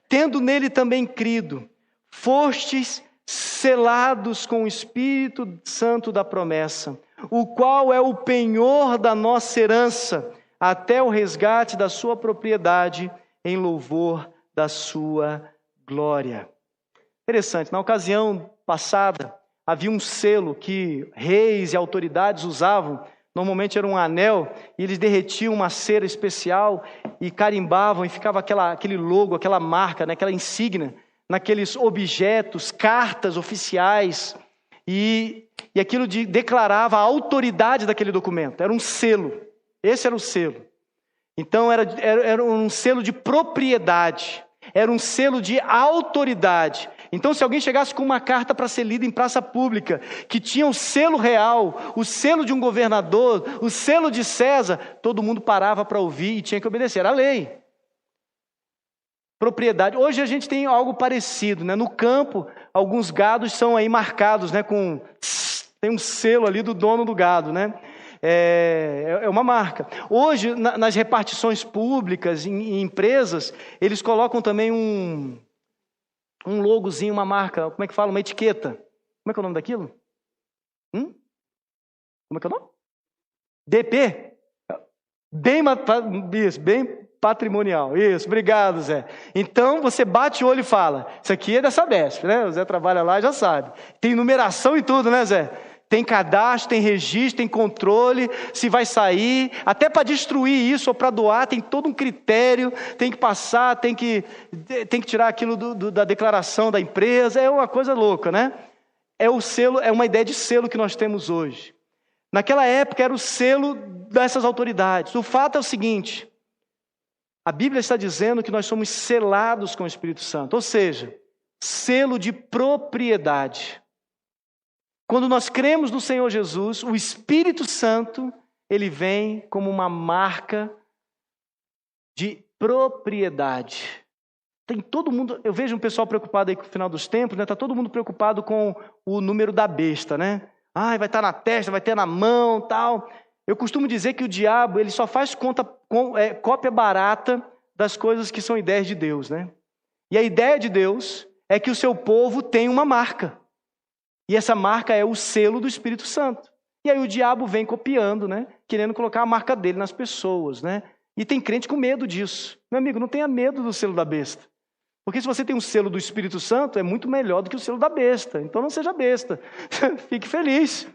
tendo nele também crido, fostes selados com o Espírito Santo da promessa, o qual é o penhor da nossa herança, até o resgate da sua propriedade, em louvor da sua glória. Interessante, na ocasião passada, havia um selo que reis e autoridades usavam, normalmente era um anel, e eles derretiam uma cera especial e carimbavam, e ficava aquele logo, aquela marca, né, aquela insígnia, naqueles objetos, cartas oficiais, e aquilo declarava a autoridade daquele documento. Era um selo, esse era o selo. Então era um selo de propriedade, era um selo de autoridade. Então se alguém chegasse com uma carta para ser lida em praça pública, que tinha o selo real, o selo de um governador, o selo de César, todo mundo parava para ouvir e tinha que obedecer, era a lei. Propriedade. Hoje a gente tem algo parecido, né? No campo, alguns gados são aí marcados, né? Tem um selo ali do dono do gado, né? É uma marca. Hoje, nas repartições públicas, em empresas, eles colocam também um logozinho, uma marca, como é que fala? Uma etiqueta. Como é que é o nome daquilo? Como é que é o nome? DP. Bem patrimonial. Isso, obrigado, Zé. Então, você bate o olho e fala, isso aqui é da Sabesp, né? O Zé trabalha lá e já sabe. Tem numeração e tudo, né, Zé? Tem cadastro, tem registro, tem controle, se vai sair, até para destruir isso ou para doar, tem todo um critério, tem que passar, tem que tirar aquilo da declaração da empresa, é uma coisa louca, né? É o selo, é uma ideia de selo que nós temos hoje. Naquela época era o selo dessas autoridades. O fato é o seguinte: a Bíblia está dizendo que nós somos selados com o Espírito Santo, ou seja, selo de propriedade. Quando nós cremos no Senhor Jesus, o Espírito Santo, ele vem como uma marca de propriedade. Tem todo mundo, eu vejo um pessoal preocupado aí com o final dos tempos, né? Está todo mundo preocupado com o número da besta, né? Vai estar na testa, vai ter na mão, tal. Eu costumo dizer que o diabo, ele só faz cópia barata das coisas que são ideias de Deus, né? E a ideia de Deus é que o seu povo tem uma marca. E essa marca é o selo do Espírito Santo. E aí o diabo vem copiando, né? Querendo colocar a marca dele nas pessoas, né? E tem crente com medo disso. Meu amigo, não tenha medo do selo da besta. Porque se você tem um selo do Espírito Santo, é muito melhor do que o selo da besta. Então não seja besta. Fique feliz.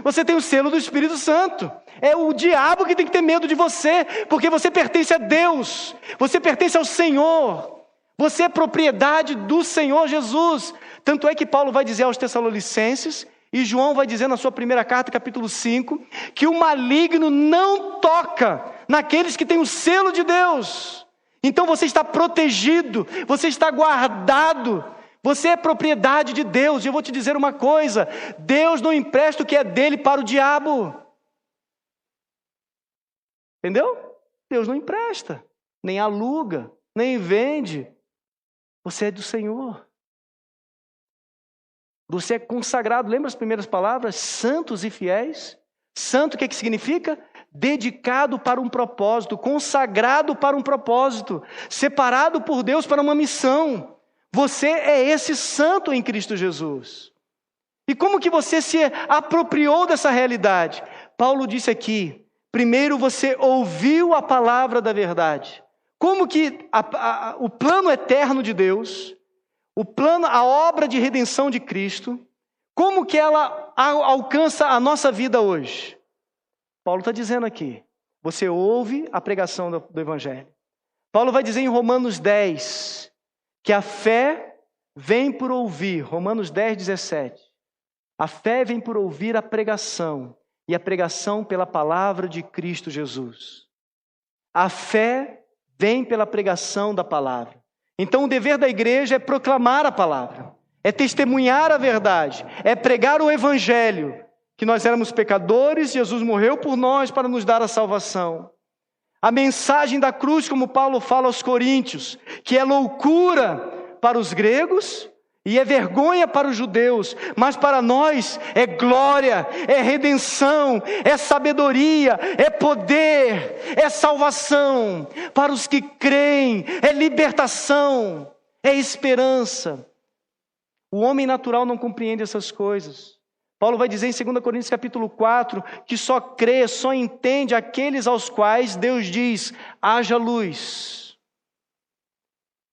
Você tem o selo do Espírito Santo. É o diabo que tem que ter medo de você, porque você pertence a Deus. Você pertence ao Senhor. Você é propriedade do Senhor Jesus. Tanto é que Paulo vai dizer aos Tessalonicenses, e João vai dizer na sua primeira carta, capítulo 5, que o maligno não toca naqueles que têm o selo de Deus. Então você está protegido, você está guardado, você é propriedade de Deus. E eu vou te dizer uma coisa: Deus não empresta o que é dele para o diabo. Entendeu? Deus não empresta, nem aluga, nem vende. Você é do Senhor. Você é consagrado. Lembra as primeiras palavras? Santos e fiéis. Santo, o que significa? Dedicado para um propósito, consagrado para um propósito, separado por Deus para uma missão. Você é esse santo em Cristo Jesus. E como que você se apropriou dessa realidade? Paulo disse aqui, primeiro você ouviu a palavra da verdade. Como que o plano eterno de Deus, a obra de redenção de Cristo, como que ela alcança a nossa vida hoje? Paulo está dizendo aqui, você ouve a pregação do Evangelho. Paulo vai dizer em Romanos 10, que a fé vem por ouvir, Romanos 10, 17. A fé vem por ouvir a pregação, e a pregação pela palavra de Cristo Jesus. A fé vem pela pregação da palavra. Então o dever da igreja é proclamar a palavra, é testemunhar a verdade, é pregar o Evangelho, que nós éramos pecadores, Jesus morreu por nós para nos dar a salvação. A mensagem da cruz, como Paulo fala aos Coríntios, que é loucura para os gregos e é vergonha para os judeus, mas para nós é glória, é redenção, é sabedoria, é poder, é salvação. Para os que creem, é libertação, é esperança. O homem natural não compreende essas coisas. Paulo vai dizer em 2 Coríntios capítulo 4, que só crê, só entende aqueles aos quais Deus diz, haja luz.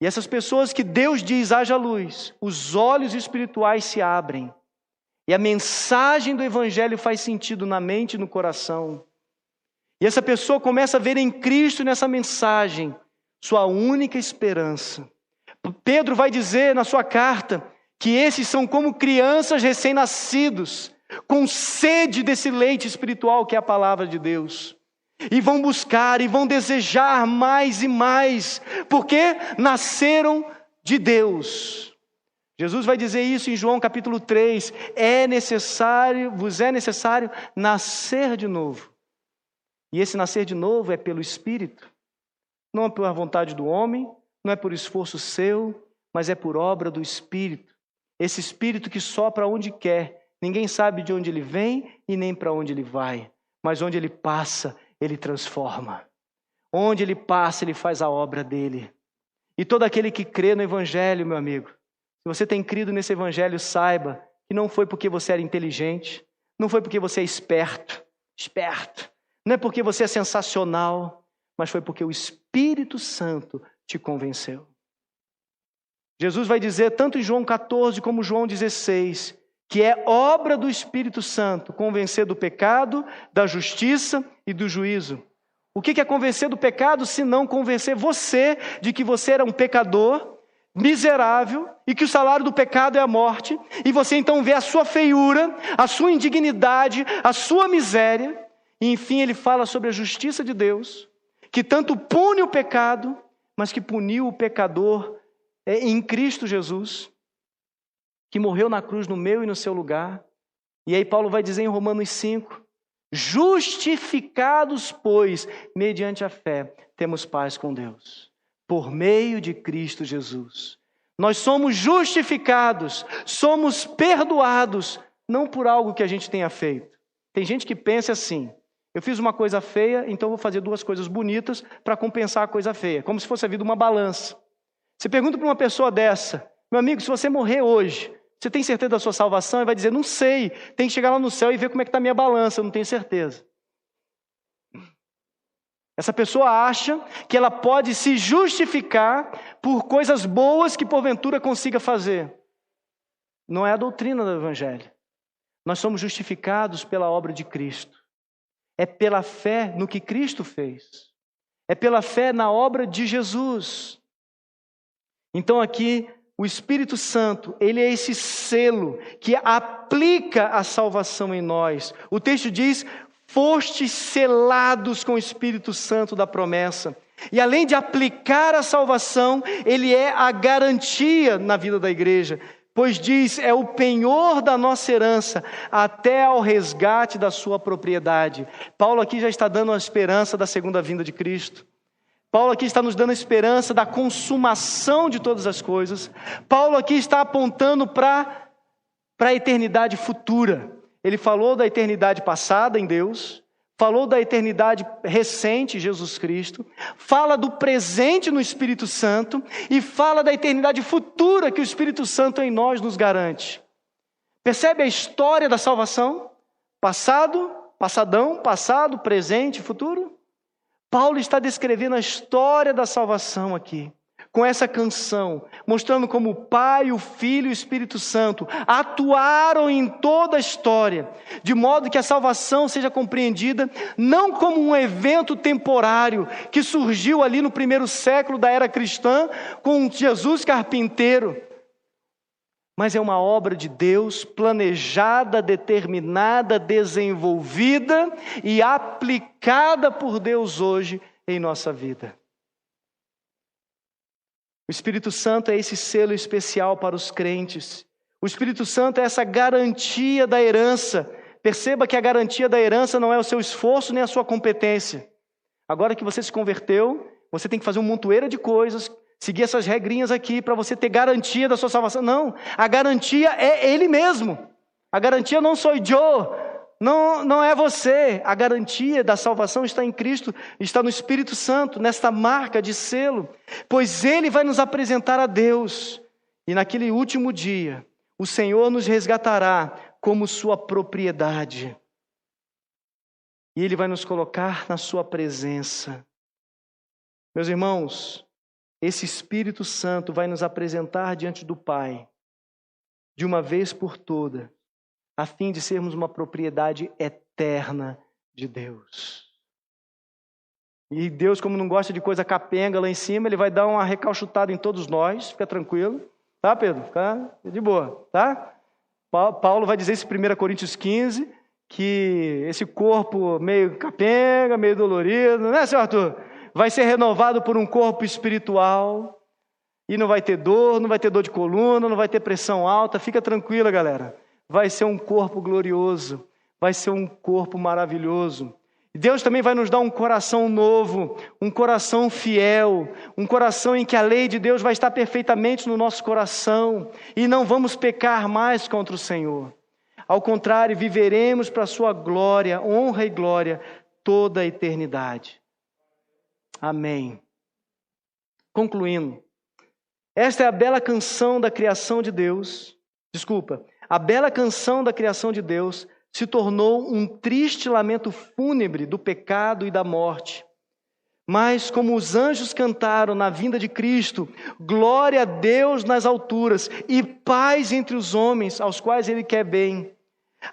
E essas pessoas que Deus diz, haja luz, os olhos espirituais se abrem. E a mensagem do Evangelho faz sentido na mente e no coração. E essa pessoa começa a ver em Cristo nessa mensagem sua única esperança. Pedro vai dizer na sua carta, que esses são como crianças recém-nascidos, com sede desse leite espiritual que é a palavra de Deus. E vão buscar, e vão desejar mais e mais, porque nasceram de Deus. Jesus vai dizer isso em João capítulo 3, vos é necessário nascer de novo. E esse nascer de novo é pelo Espírito. Não é pela vontade do homem, não é por esforço seu, mas é por obra do Espírito. Esse Espírito que sopra onde quer, ninguém sabe de onde ele vem e nem para onde ele vai, mas onde ele passa, ele transforma. Onde ele passa, ele faz a obra dele. E todo aquele que crê no Evangelho, meu amigo, se você tem crido nesse Evangelho, saiba que não foi porque você era inteligente, não foi porque você é esperto, não é porque você é sensacional, mas foi porque o Espírito Santo te convenceu. Jesus vai dizer, tanto em João 14 como João 16, que é obra do Espírito Santo convencer do pecado, da justiça e do juízo. O que é convencer do pecado, se não convencer você de que você era um pecador, miserável, e que o salário do pecado é a morte, e você então vê a sua feiura, a sua indignidade, a sua miséria, e enfim ele fala sobre a justiça de Deus, que tanto pune o pecado, mas que puniu o pecador em Cristo Jesus, que morreu na cruz no meu e no seu lugar. E aí Paulo vai dizer em Romanos 5, justificados, pois, mediante a fé, temos paz com Deus, por meio de Cristo Jesus. Nós somos justificados, somos perdoados, não por algo que a gente tenha feito. Tem gente que pensa assim, eu fiz uma coisa feia, então vou fazer duas coisas bonitas para compensar a coisa feia, como se fosse a vida uma balança. Você pergunta para uma pessoa dessa, meu amigo, se você morrer hoje, você tem certeza da sua salvação? Ele vai dizer, não sei, tem que chegar lá no céu e ver como é que está a minha balança, eu não tenho certeza. Essa pessoa acha que ela pode se justificar por coisas boas que porventura consiga fazer. Não é a doutrina do Evangelho. Nós somos justificados pela obra de Cristo. É pela fé no que Cristo fez. É pela fé na obra de Jesus. Então aqui, o Espírito Santo, ele é esse selo que aplica a salvação em nós. O texto diz: fostes selados com o Espírito Santo da promessa. E além de aplicar a salvação, ele é a garantia na vida da igreja. Pois diz, é o penhor da nossa herança, até ao resgate da sua propriedade. Paulo aqui já está dando a esperança da segunda vinda de Cristo. Paulo aqui está nos dando a esperança da consumação de todas as coisas. Paulo aqui está apontando para a eternidade futura. Ele falou da eternidade passada em Deus, falou da eternidade recente, Jesus Cristo, fala do presente no Espírito Santo e fala da eternidade futura que o Espírito Santo em nós nos garante. Percebe a história da salvação? Passado, passadão, passado, presente, futuro? Paulo está descrevendo a história da salvação aqui, com essa canção, mostrando como o Pai, o Filho e o Espírito Santo atuaram em toda a história, de modo que a salvação seja compreendida não como um evento temporário que surgiu ali no primeiro século da era cristã com Jesus carpinteiro, mas é uma obra de Deus planejada, determinada, desenvolvida e aplicada por Deus hoje em nossa vida. O Espírito Santo é esse selo especial para os crentes. O Espírito Santo é essa garantia da herança. Perceba que a garantia da herança não é o seu esforço nem a sua competência. Agora que você se converteu, você tem que fazer um montoeira de coisas, seguir essas regrinhas aqui para você ter garantia da sua salvação. Não, a garantia é Ele mesmo. A garantia não sou eu. Não é você. A garantia da salvação está em Cristo, está no Espírito Santo, nesta marca de selo. Pois Ele vai nos apresentar a Deus. E naquele último dia, o Senhor nos resgatará como sua propriedade. E Ele vai nos colocar na sua presença. Meus irmãos, esse Espírito Santo vai nos apresentar diante do Pai, de uma vez por todas, a fim de sermos uma propriedade eterna de Deus. E Deus, como não gosta de coisa capenga lá em cima, Ele vai dar uma recalchutada em todos nós, fica tranquilo. Tá, Pedro? Fica de boa, tá? Paulo vai dizer isso em 1 Coríntios 15, que esse corpo meio capenga, meio dolorido, né, senhor Arthur? Vai ser renovado por um corpo espiritual, e não vai ter dor de coluna, não vai ter pressão alta, fica tranquila, galera. Vai ser um corpo glorioso, vai ser um corpo maravilhoso. E Deus também vai nos dar um coração novo, um coração fiel, um coração em que a lei de Deus vai estar perfeitamente no nosso coração e não vamos pecar mais contra o Senhor. Ao contrário, viveremos para a sua glória, honra e glória, toda a eternidade. Amém. Concluindo, esta é a bela canção da criação de Deus. A bela canção da criação de Deus se tornou um triste lamento fúnebre do pecado e da morte. Mas como os anjos cantaram na vinda de Cristo, glória a Deus nas alturas e paz entre os homens aos quais Ele quer bem.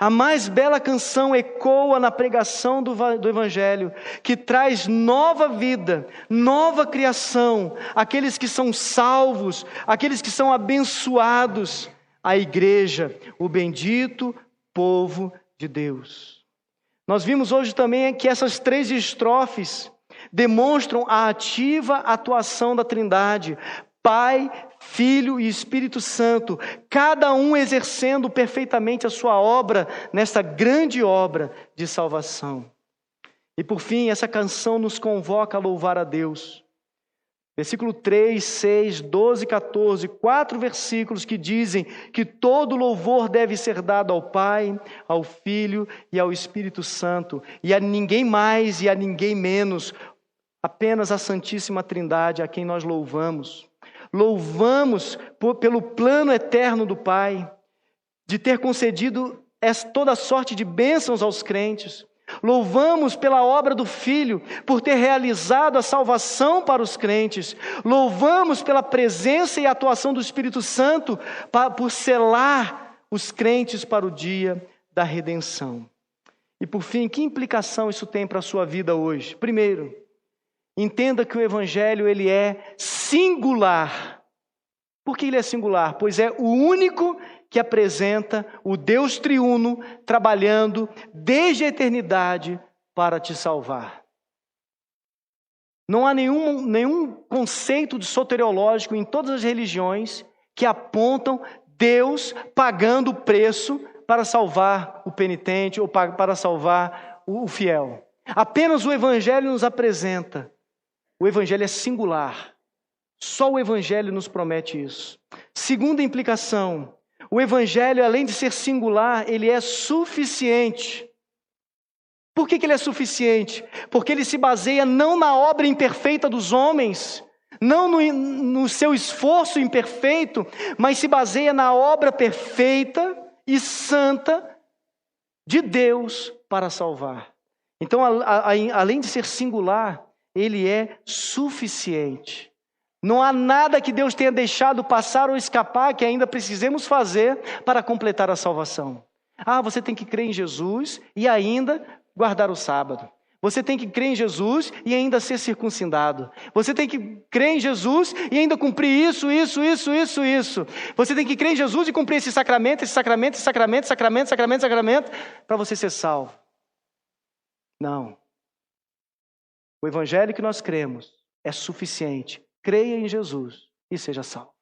A mais bela canção ecoa na pregação do Evangelho, que traz nova vida, nova criação, aqueles que são salvos, aqueles que são abençoados, a igreja, o bendito povo de Deus. Nós vimos hoje também que essas 3 estrofes demonstram a ativa atuação da Trindade, Pai, Filho e Espírito Santo, cada um exercendo perfeitamente a sua obra nesta grande obra de salvação. E por fim, essa canção nos convoca a louvar a Deus. Versículo 3, 6, 12 e 14, 4 versículos que dizem que todo louvor deve ser dado ao Pai, ao Filho e ao Espírito Santo, e a ninguém mais e a ninguém menos, apenas a Santíssima Trindade, a quem nós louvamos. Louvamos pelo plano eterno do Pai, de ter concedido toda sorte de bênçãos aos crentes. Louvamos pela obra do Filho, por ter realizado a salvação para os crentes. Louvamos pela presença e atuação do Espírito Santo, por selar os crentes para o dia da redenção. E por fim, que implicação isso tem para a sua vida hoje? Primeiro, entenda que o Evangelho ele é singular. Por que ele é singular? Pois é o único que apresenta o Deus triuno trabalhando desde a eternidade para te salvar. Não há nenhum conceito de soteriológico em todas as religiões que apontam Deus pagando o preço para salvar o penitente ou para salvar o fiel. Apenas o Evangelho nos apresenta. O Evangelho é singular. Só o Evangelho nos promete isso. Segunda implicação, o Evangelho, além de ser singular, ele é suficiente. Por que ele é suficiente? Porque ele se baseia não na obra imperfeita dos homens, não no seu esforço imperfeito, mas se baseia na obra perfeita e santa de Deus para salvar. Então, além de ser singular, ele é suficiente. Não há nada que Deus tenha deixado passar ou escapar que ainda precisemos fazer para completar a salvação. Você tem que crer em Jesus e ainda guardar o sábado. Você tem que crer em Jesus e ainda ser circuncidado. Você tem que crer em Jesus e ainda cumprir isso. Você tem que crer em Jesus e cumprir esse sacramento, para você ser salvo. Não. O Evangelho que nós cremos é suficiente. Creia em Jesus e seja salvo.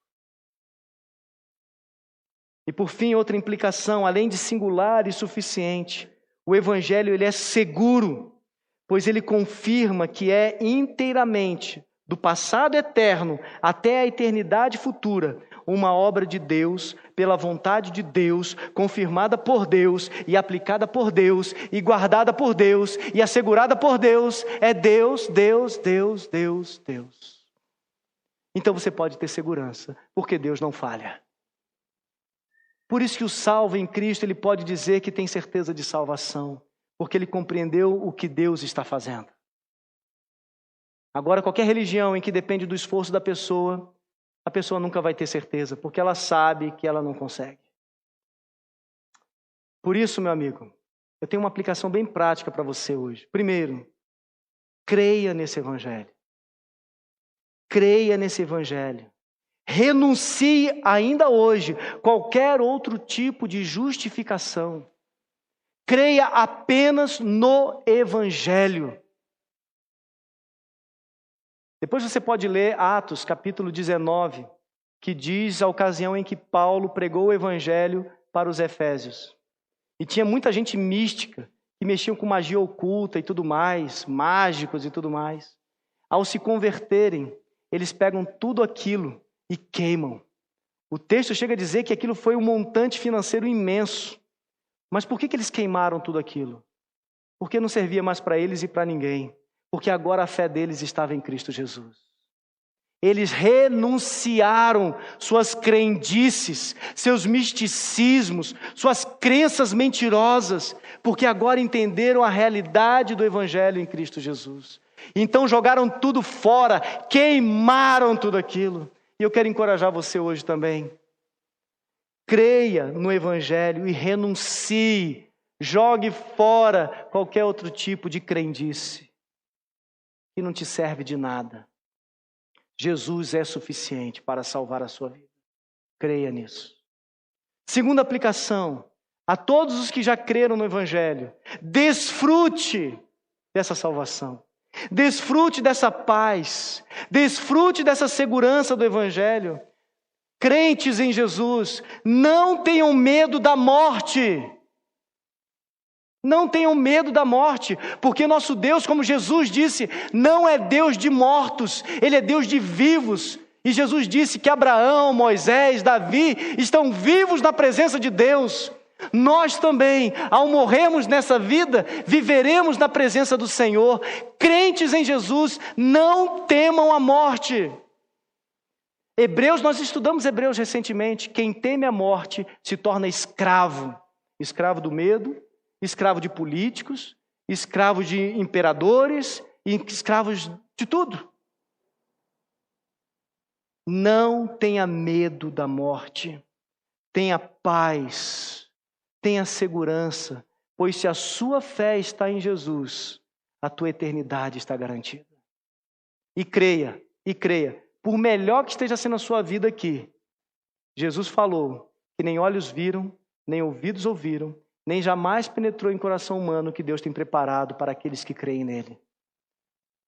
E por fim, outra implicação, além de singular e suficiente, o Evangelho ele é seguro, pois ele confirma que é inteiramente, do passado eterno até a eternidade futura, uma obra de Deus, pela vontade de Deus, confirmada por Deus e aplicada por Deus e guardada por Deus e assegurada por Deus. É Deus, Deus, Deus, Deus, Deus. Então você pode ter segurança, porque Deus não falha. Por isso que o salvo em Cristo, ele pode dizer que tem certeza de salvação, porque ele compreendeu o que Deus está fazendo. Agora, qualquer religião em que depende do esforço da pessoa, a pessoa nunca vai ter certeza, porque ela sabe que ela não consegue. Por isso, meu amigo, eu tenho uma aplicação bem prática para você hoje. Primeiro, creia nesse Evangelho. Creia nesse Evangelho. Renuncie ainda hoje qualquer outro tipo de justificação. Creia apenas no Evangelho. Depois você pode ler Atos, capítulo 19, que diz a ocasião em que Paulo pregou o Evangelho para os Efésios. E tinha muita gente mística, que mexiam com magia oculta e tudo mais, mágicos e tudo mais. Ao se converterem, eles pegam tudo aquilo e queimam. O texto chega a dizer que aquilo foi um montante financeiro imenso. Mas por que eles queimaram tudo aquilo? Porque não servia mais para eles e para ninguém. Porque agora a fé deles estava em Cristo Jesus. Eles renunciaram suas crendices, seus misticismos, suas crenças mentirosas, porque agora entenderam a realidade do Evangelho em Cristo Jesus. Então jogaram tudo fora, queimaram tudo aquilo. E eu quero encorajar você hoje também. Creia no Evangelho e renuncie. Jogue fora qualquer outro tipo de crendice que não te serve de nada. Jesus é suficiente para salvar a sua vida. Creia nisso. Segunda aplicação, a todos os que já creram no Evangelho, desfrute dessa salvação. Desfrute dessa paz, desfrute dessa segurança do Evangelho. Crentes em Jesus, não tenham medo da morte. Não tenham medo da morte, porque nosso Deus, como Jesus disse, não é Deus de mortos, Ele é Deus de vivos. E Jesus disse que Abraão, Moisés, Davi estão vivos na presença de Deus. Nós também, ao morrermos nessa vida, viveremos na presença do Senhor. Crentes em Jesus, não temam a morte. Nós estudamos Hebreus recentemente. Quem teme a morte se torna escravo. Escravo do medo, escravo de políticos, escravos de imperadores e escravos de tudo. Não tenha medo da morte. Tenha paz. Tenha segurança. Pois se a sua fé está em Jesus, a tua eternidade está garantida. E creia, por melhor que esteja sendo a sua vida aqui, Jesus falou que nem olhos viram, nem ouvidos ouviram, nem jamais penetrou em coração humano que Deus tem preparado para aqueles que creem nele.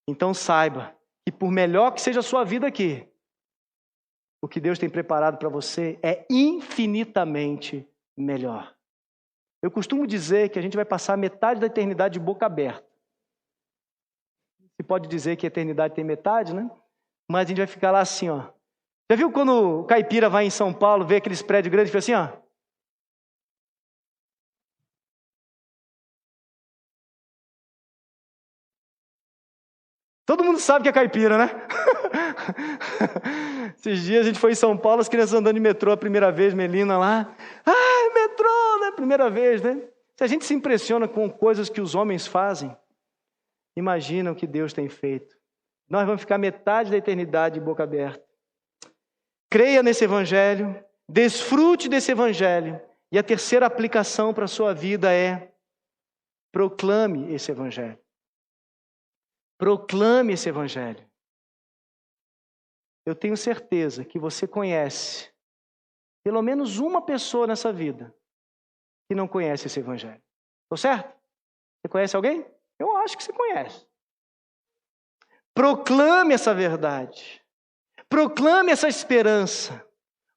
Então saiba que por melhor que seja a sua vida aqui, o que Deus tem preparado para você é infinitamente melhor. Eu costumo dizer que a gente vai passar metade da eternidade de boca aberta. Se pode dizer que a eternidade tem metade, né? Mas a gente vai ficar lá assim, ó. Já viu quando o caipira vai em São Paulo, vê aqueles prédios grandes e fica assim, ó? Todo mundo sabe que é caipira, né? Esses dias a gente foi em São Paulo, as crianças andando de metrô a primeira vez, Melina lá. Ah, metrô, né? Primeira vez, né? Se a gente se impressiona com coisas que os homens fazem, imagina o que Deus tem feito. Nós vamos ficar metade da eternidade de boca aberta. Creia nesse evangelho, desfrute desse evangelho. E a terceira aplicação para a sua vida é: proclame esse evangelho. Proclame esse evangelho. Eu tenho certeza que você conhece pelo menos uma pessoa nessa vida que não conhece esse evangelho. Estou certo? Você conhece alguém? Eu acho que você conhece. Proclame essa verdade. Proclame essa esperança.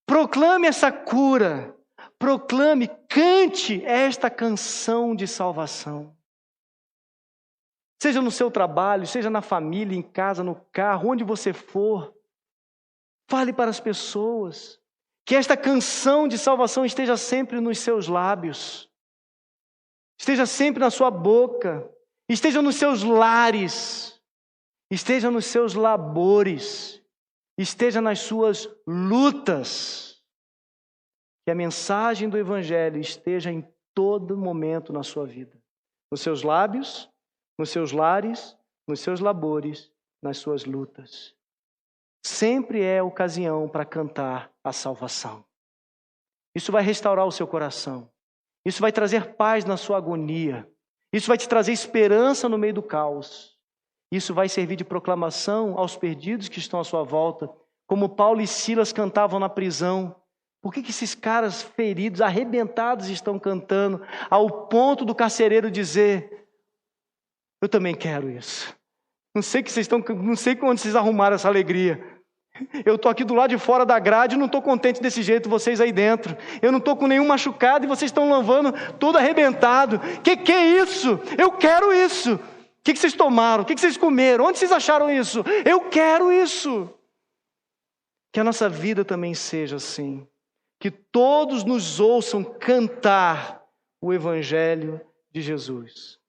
Proclame essa cura. Proclame, cante esta canção de salvação. Seja no seu trabalho, seja na família, em casa, no carro, onde você for. Fale para as pessoas. Que esta canção de salvação esteja sempre nos seus lábios. Esteja sempre na sua boca. Esteja nos seus lares. Esteja nos seus labores. Esteja nas suas lutas. Que a mensagem do Evangelho esteja em todo momento na sua vida. Nos seus lábios, nos seus lares, nos seus labores, nas suas lutas. Sempre é ocasião para cantar a salvação. Isso vai restaurar o seu coração. Isso vai trazer paz na sua agonia. Isso vai te trazer esperança no meio do caos. Isso vai servir de proclamação aos perdidos que estão à sua volta, como Paulo e Silas cantavam na prisão. Por que esses caras feridos, arrebentados, estão cantando, ao ponto do carcereiro dizer: eu também quero isso. Não sei onde vocês arrumaram essa alegria. Eu estou aqui do lado de fora da grade e não estou contente desse jeito, vocês aí dentro. Eu não estou com nenhum machucado e vocês estão lavando todo arrebentado. Que é isso? Eu quero isso. O que vocês tomaram? O que vocês comeram? Onde vocês acharam isso? Eu quero isso. Que a nossa vida também seja assim. Que todos nos ouçam cantar o Evangelho de Jesus.